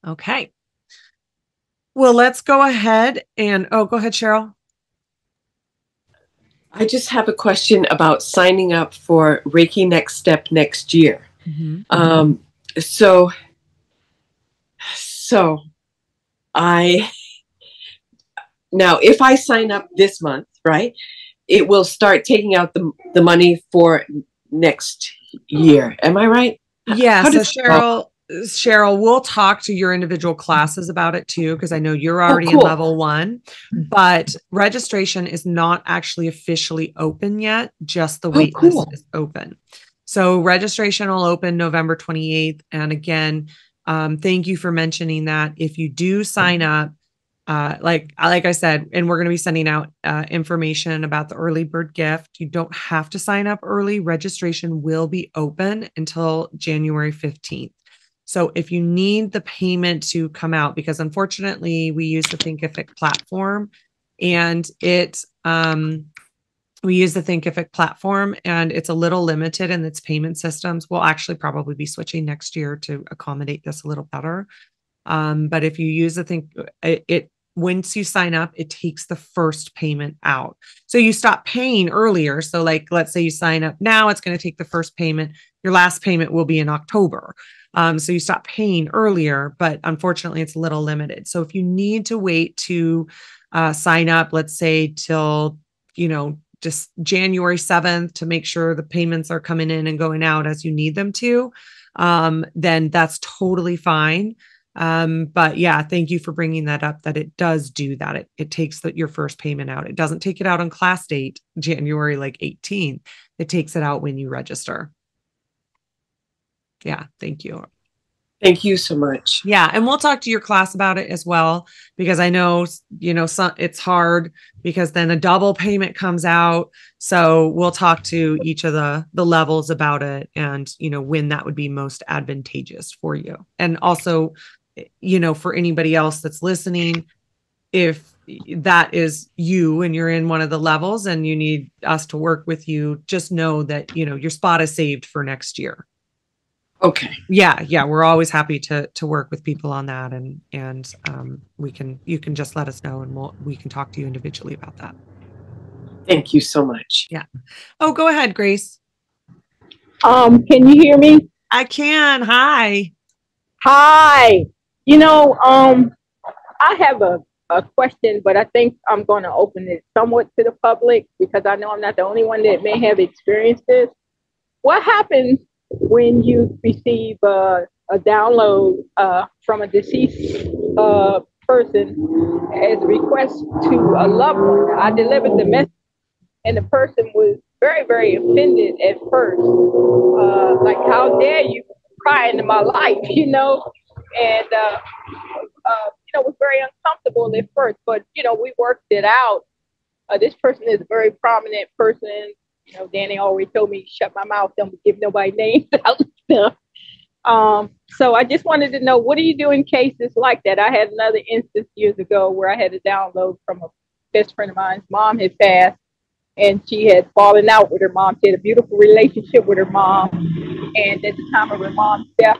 Speaker 2: Okay. Well, let's go ahead and, go ahead, Cheryl.
Speaker 4: I just have a question about signing up for Reiki Next Step next year.
Speaker 2: Mm-hmm.
Speaker 4: So now if I sign up this month, right, it will start taking out the money for next year. Am I right?
Speaker 2: Yeah. So Cheryl, we'll talk to your individual classes about it too, because I know you're already in level 1, but registration is not actually officially open yet. Just the wait list is open. So registration will open November 28th. And again, thank you for mentioning that. If you do sign up, like I said, and we're going to be sending out information about the early bird gift. You don't have to sign up early. Registration will be open until January 15th. So if you need the payment to come out, because unfortunately we use the Thinkific platform, and it's a little limited in its payment systems. We'll actually probably be switching next year to accommodate this a little better. But if you use the once you sign up, it takes the first payment out. So you stop paying earlier. So like, let's say you sign up now, it's going to take the first payment. Your last payment will be in October. So you stop paying earlier, but unfortunately it's a little limited. So if you need to wait to sign up, let's say till, just January 7th to make sure the payments are coming in and going out as you need them to, then that's totally fine. But yeah, thank you for bringing that up, that it does do that. It takes your first payment out. It doesn't take it out on class date, January 18th. It takes it out when you register. Yeah. Thank you.
Speaker 4: Thank you so much.
Speaker 2: Yeah. And we'll talk to your class about it as well, because I know, it's hard because then a double payment comes out. So we'll talk to each of the levels about it and, when that would be most advantageous for you. And also, for anybody else that's listening, if that is you and you're in one of the levels and you need us to work with you, just know that, your spot is saved for next year.
Speaker 4: Okay.
Speaker 2: Yeah. Yeah. We're always happy to work with people on that. And you can just let us know and we can talk to you individually about that.
Speaker 4: Thank you so much.
Speaker 2: Yeah. Oh, go ahead, Grace.
Speaker 8: Can you hear me?
Speaker 2: I can. Hi.
Speaker 8: Hi. I have a question, but I think I'm going to open it somewhat to the public because I know I'm not the only one that may have experienced this. What happens when you receive a download from a deceased person as a request to a loved one? I delivered the message, and the person was very, very offended at first. Like, how dare you pry into my life, And, was very uncomfortable at first, but, we worked it out. This person is a very prominent person. Danny always told me, shut my mouth, don't give nobody names out and stuff. So I just wanted to know, what do you do in cases like that? I had another instance years ago where I had a download from a best friend of mine's mom had passed, and she had fallen out with her mom. She had a beautiful relationship with her mom. And at the time of her mom's death,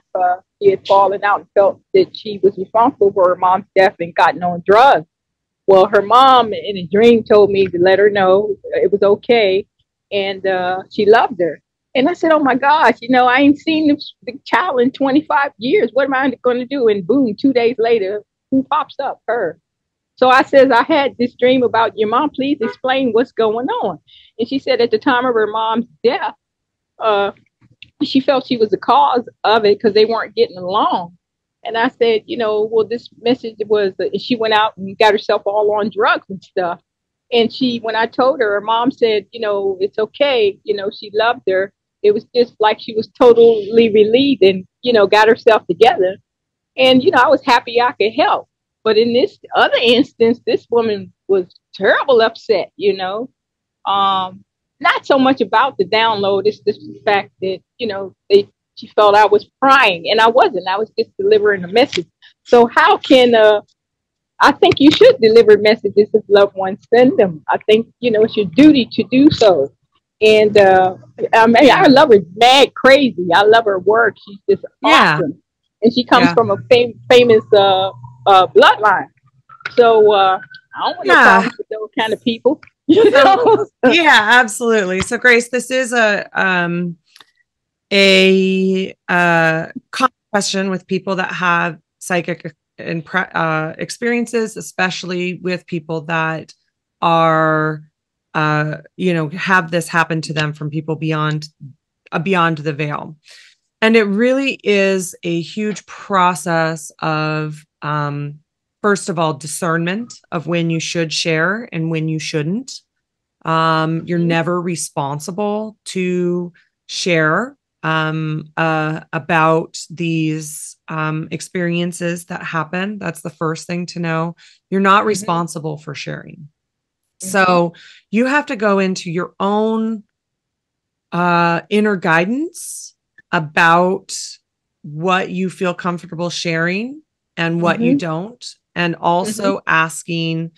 Speaker 8: she had fallen out and felt that she was responsible for her mom's death and gotten on drugs. Well, her mom in a dream told me to let her know it was okay. And she loved her. And I said, oh, my gosh, I ain't seen the child in 25 years. What am I going to do? And boom, 2 days later, who pops up? Her. So I says, I had this dream about your mom. Please explain what's going on. And she said at the time of her mom's death, she felt she was the cause of it because they weren't getting along. And I said, well, this message was, she went out and got herself all on drugs and stuff. And when I told her mom said, it's okay. She loved her. It was just like she was totally relieved and, got herself together. And, I was happy I could help. But in this other instance, this woman was terrible upset, not so much about the download. It's just the fact that, she felt I was prying, and I wasn't. I was just delivering a message. So how can, I think you should deliver messages if loved ones send them. I think, it's your duty to do so. And I love her mad crazy. I love her work. She's just awesome. And she comes from a famous bloodline. So I don't want no problems with those kind of people.
Speaker 2: Yeah, absolutely. So Grace, this is a common question with people that have psychic experiences, especially with people that are, have this happen to them from people beyond the veil. And it really is a huge process of, first of all, discernment of when you should share and when you shouldn't. You're never responsible to share about these experiences that happen. That's the first thing to know. You're not responsible for sharing. So you have to go into your own inner guidance about what you feel comfortable sharing and what you don't, and also asking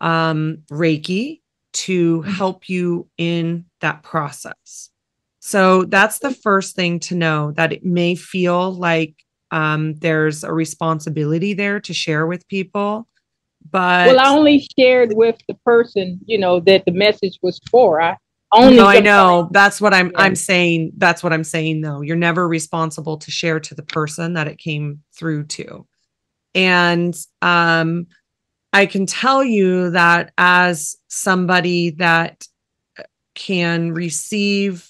Speaker 2: Reiki to help you in that process. So that's the first thing to know, that it may feel like there's a responsibility there to share with people. But
Speaker 8: well, I only shared with the person, that the message was for. I
Speaker 2: know. That's what I'm saying. That's what I'm saying, though. You're never responsible to share to the person that it came through to. And I can tell you that as somebody that can receive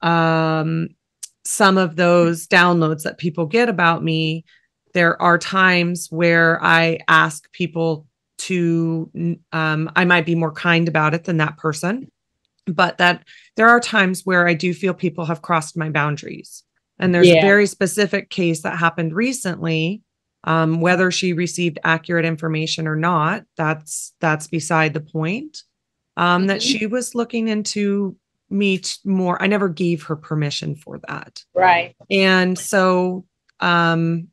Speaker 2: some of those downloads that people get about me, there are times where I ask people to, I might be more kind about it than that person, but that there are times where I do feel people have crossed my boundaries. And there's a very specific case that happened recently. Whether she received accurate information or not, that's beside the point. That she was looking into me more. I never gave her permission for that.
Speaker 8: Right.
Speaker 2: And so, and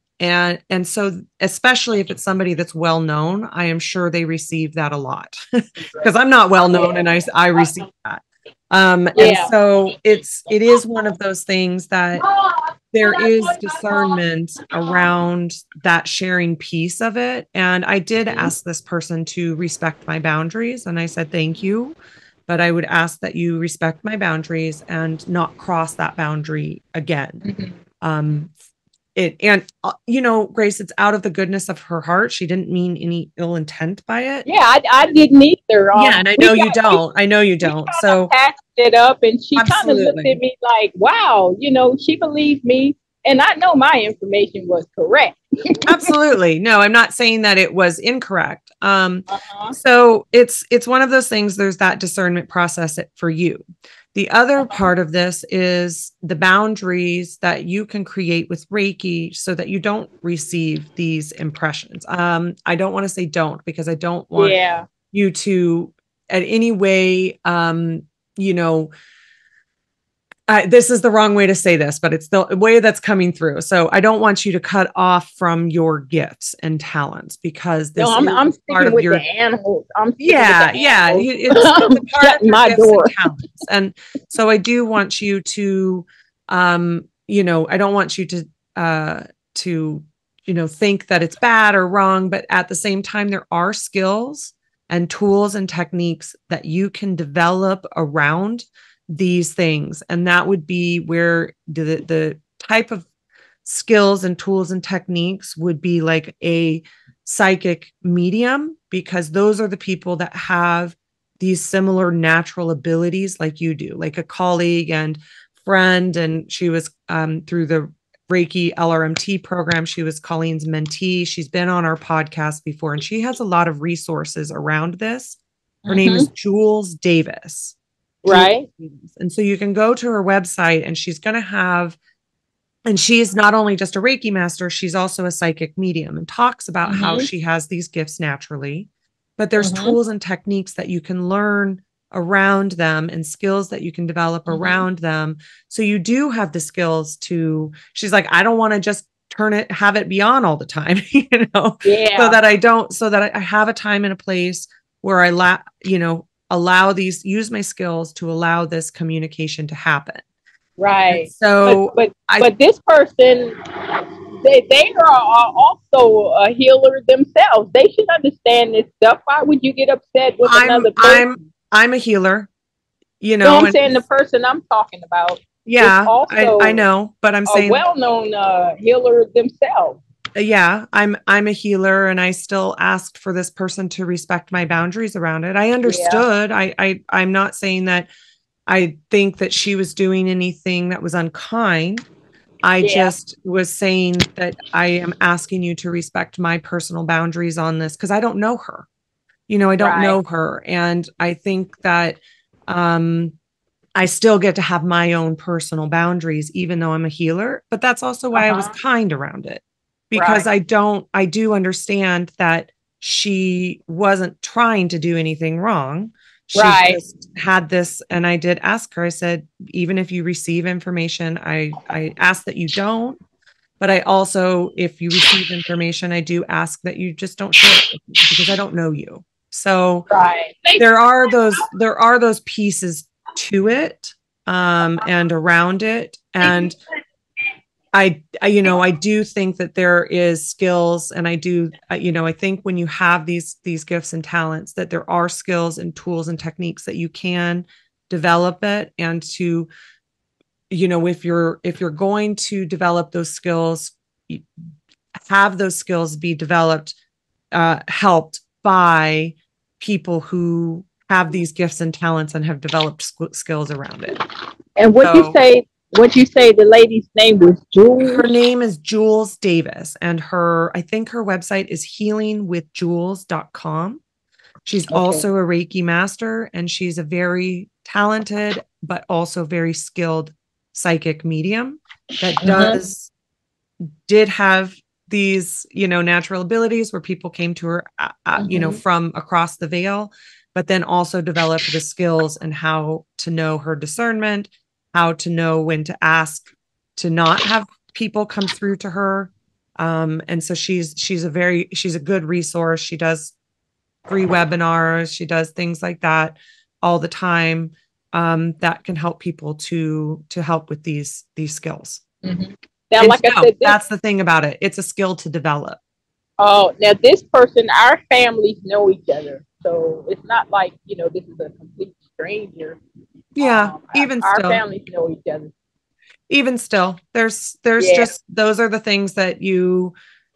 Speaker 2: so, especially if it's somebody that's well known, I am sure they receive that a lot because I'm not well known and I receive that. And so it is one of those things that there is discernment around that sharing piece of it. And I did ask this person to respect my boundaries. And I said, thank you. But I would ask that you respect my boundaries and not cross that boundary again. Grace, it's out of the goodness of her heart. She didn't mean any ill intent by it.
Speaker 8: Yeah, I didn't either.
Speaker 2: And I know you don't. I know you don't. So
Speaker 8: packed it up, and she kind of looked at me like, "Wow, she believed me." And I know my information was correct.
Speaker 2: Absolutely. No, I'm not saying that it was incorrect. So it's one of those things, there's that discernment process for you. The other part of this is the boundaries that you can create with Reiki so that you don't receive these impressions. I don't want to say don't, because I don't want you to in any way, this is the wrong way to say this, but it's the way that's coming through. So I don't want you to cut off from your gifts and talents, because this
Speaker 8: I'm
Speaker 2: part of
Speaker 8: with
Speaker 2: your
Speaker 8: the animals.
Speaker 2: it's part of your
Speaker 8: my
Speaker 2: gifts
Speaker 8: door.
Speaker 2: and talents. And so I do want you to, I don't want you to think that it's bad or wrong, but at the same time, there are skills and tools and techniques that you can develop around these things. And that would be where the type of skills and tools and techniques would be like a psychic medium, because those are the people that have these similar natural abilities like you do, like a colleague and friend. And she was through the Reiki LRMT program. She was Colleen's mentee. She's been on our podcast before, and she has a lot of resources around this. Her name is Jules Davis.
Speaker 8: Right.
Speaker 2: And so you can go to her website, and she's going to have, and she is not only just a Reiki master, she's also a psychic medium, and talks about how she has these gifts naturally, but there's tools and techniques that you can learn around them and skills that you can develop around them. So you do have the skills to, she's like, I don't want to just have it be on all the time, so that I have a time and a place where I use my skills to allow this communication to happen.
Speaker 8: Right.
Speaker 2: And so,
Speaker 8: but this person, they are also a healer themselves. They should understand this stuff. Why would you get upset with another person?
Speaker 2: I'm a healer.
Speaker 8: No, I'm saying the person I'm talking about.
Speaker 2: Yeah, I know, but I'm saying
Speaker 8: a well-known healer themselves.
Speaker 2: Yeah, I'm a healer, and I still asked for this person to respect my boundaries around it. I understood. I'm not saying that I think that she was doing anything that was unkind. I just was saying that I am asking you to respect my personal boundaries on this, because I don't know her. I don't know her. And I think that I still get to have my own personal boundaries, even though I'm a healer. But that's also why I was kind around it. Because I do understand that she wasn't trying to do anything wrong. She just had this, and I did ask her, I said, even if you receive information, I ask that you don't, but I also, if you receive information, I do ask that you just don't share it with me, because I don't know you. So there are those pieces to it, and around it. And I do think that there is skills, and I do, I think when you have these gifts and talents, that there are skills and tools and techniques that you can develop it. And to, if you're going to develop those skills, have those skills be developed, helped by people who have these gifts and talents and have developed skills around it.
Speaker 8: And what you say the lady's name was Jules?
Speaker 2: Her name is Jules Davis, and I think her website is healingwithjules.com. She's also a Reiki master, and she's a very talented, but also very skilled psychic medium that did have these, natural abilities where people came to her, from across the veil, but then also developed the skills and how to know her discernment, how to know when to ask to not have people come through to her. And so she's a good resource. She does free webinars. She does things like that all the time, that can help people to help with these skills.
Speaker 8: Mm-hmm. Now, like I said,
Speaker 2: that's the thing about it. It's a skill to develop.
Speaker 8: Oh, now this person, our families know each other. So it's not like, this is a complete stranger.
Speaker 2: Yeah. Even
Speaker 8: our
Speaker 2: still,
Speaker 8: families know each other.
Speaker 2: Even still, there's just, those are the things that you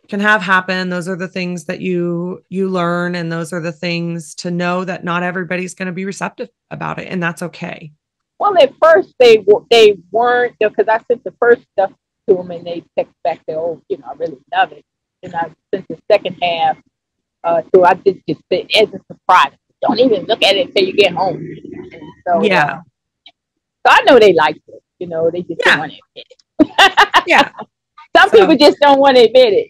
Speaker 2: can have happen. Those are the things that you learn. And those are the things to know that not everybody's going to be receptive about it. And that's okay.
Speaker 8: Well, at first they weren't, because I sent the first stuff to them and they text back, I really love it. And I sent the second half. So I just said, as a surprise, don't even look at it until you get home. And so,
Speaker 2: yeah.
Speaker 8: So I know they liked it. They just don't want to admit it.
Speaker 2: Yeah.
Speaker 8: Some people just don't want to admit it.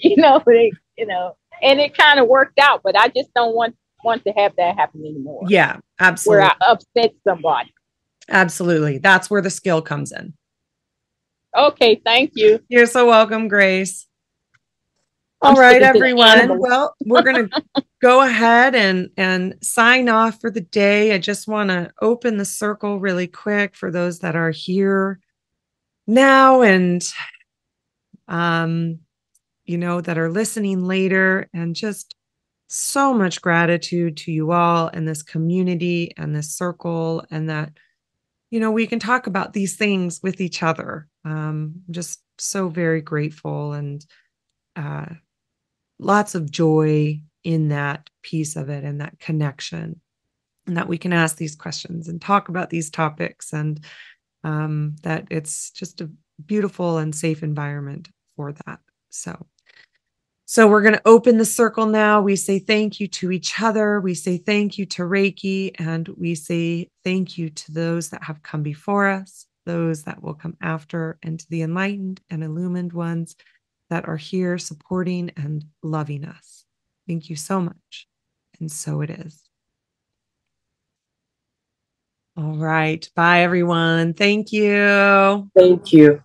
Speaker 8: And it kind of worked out, but I just don't want to have that happen anymore.
Speaker 2: Yeah, absolutely.
Speaker 8: Where I upset somebody.
Speaker 2: Absolutely. That's where the skill comes in.
Speaker 8: Okay, thank you.
Speaker 2: You're so welcome, Grace. All right, everyone. Well, we're going to go ahead and sign off for the day. I just want to open the circle really quick for those that are here now and, that are listening later, and just so much gratitude to you all and this community and this circle, and that, we can talk about these things with each other. Just so very grateful, and lots of joy in that piece of it, and that connection, and that we can ask these questions and talk about these topics, and that it's just a beautiful and safe environment for that. So we're going to open the circle now. We say thank you to each other. We say thank you to Reiki, and we say thank you to those that have come before us, those that will come after, and to the enlightened and illumined ones that are here supporting and loving us. Thank you so much. And so it is. All right. Bye, everyone. Thank you.
Speaker 4: Thank you.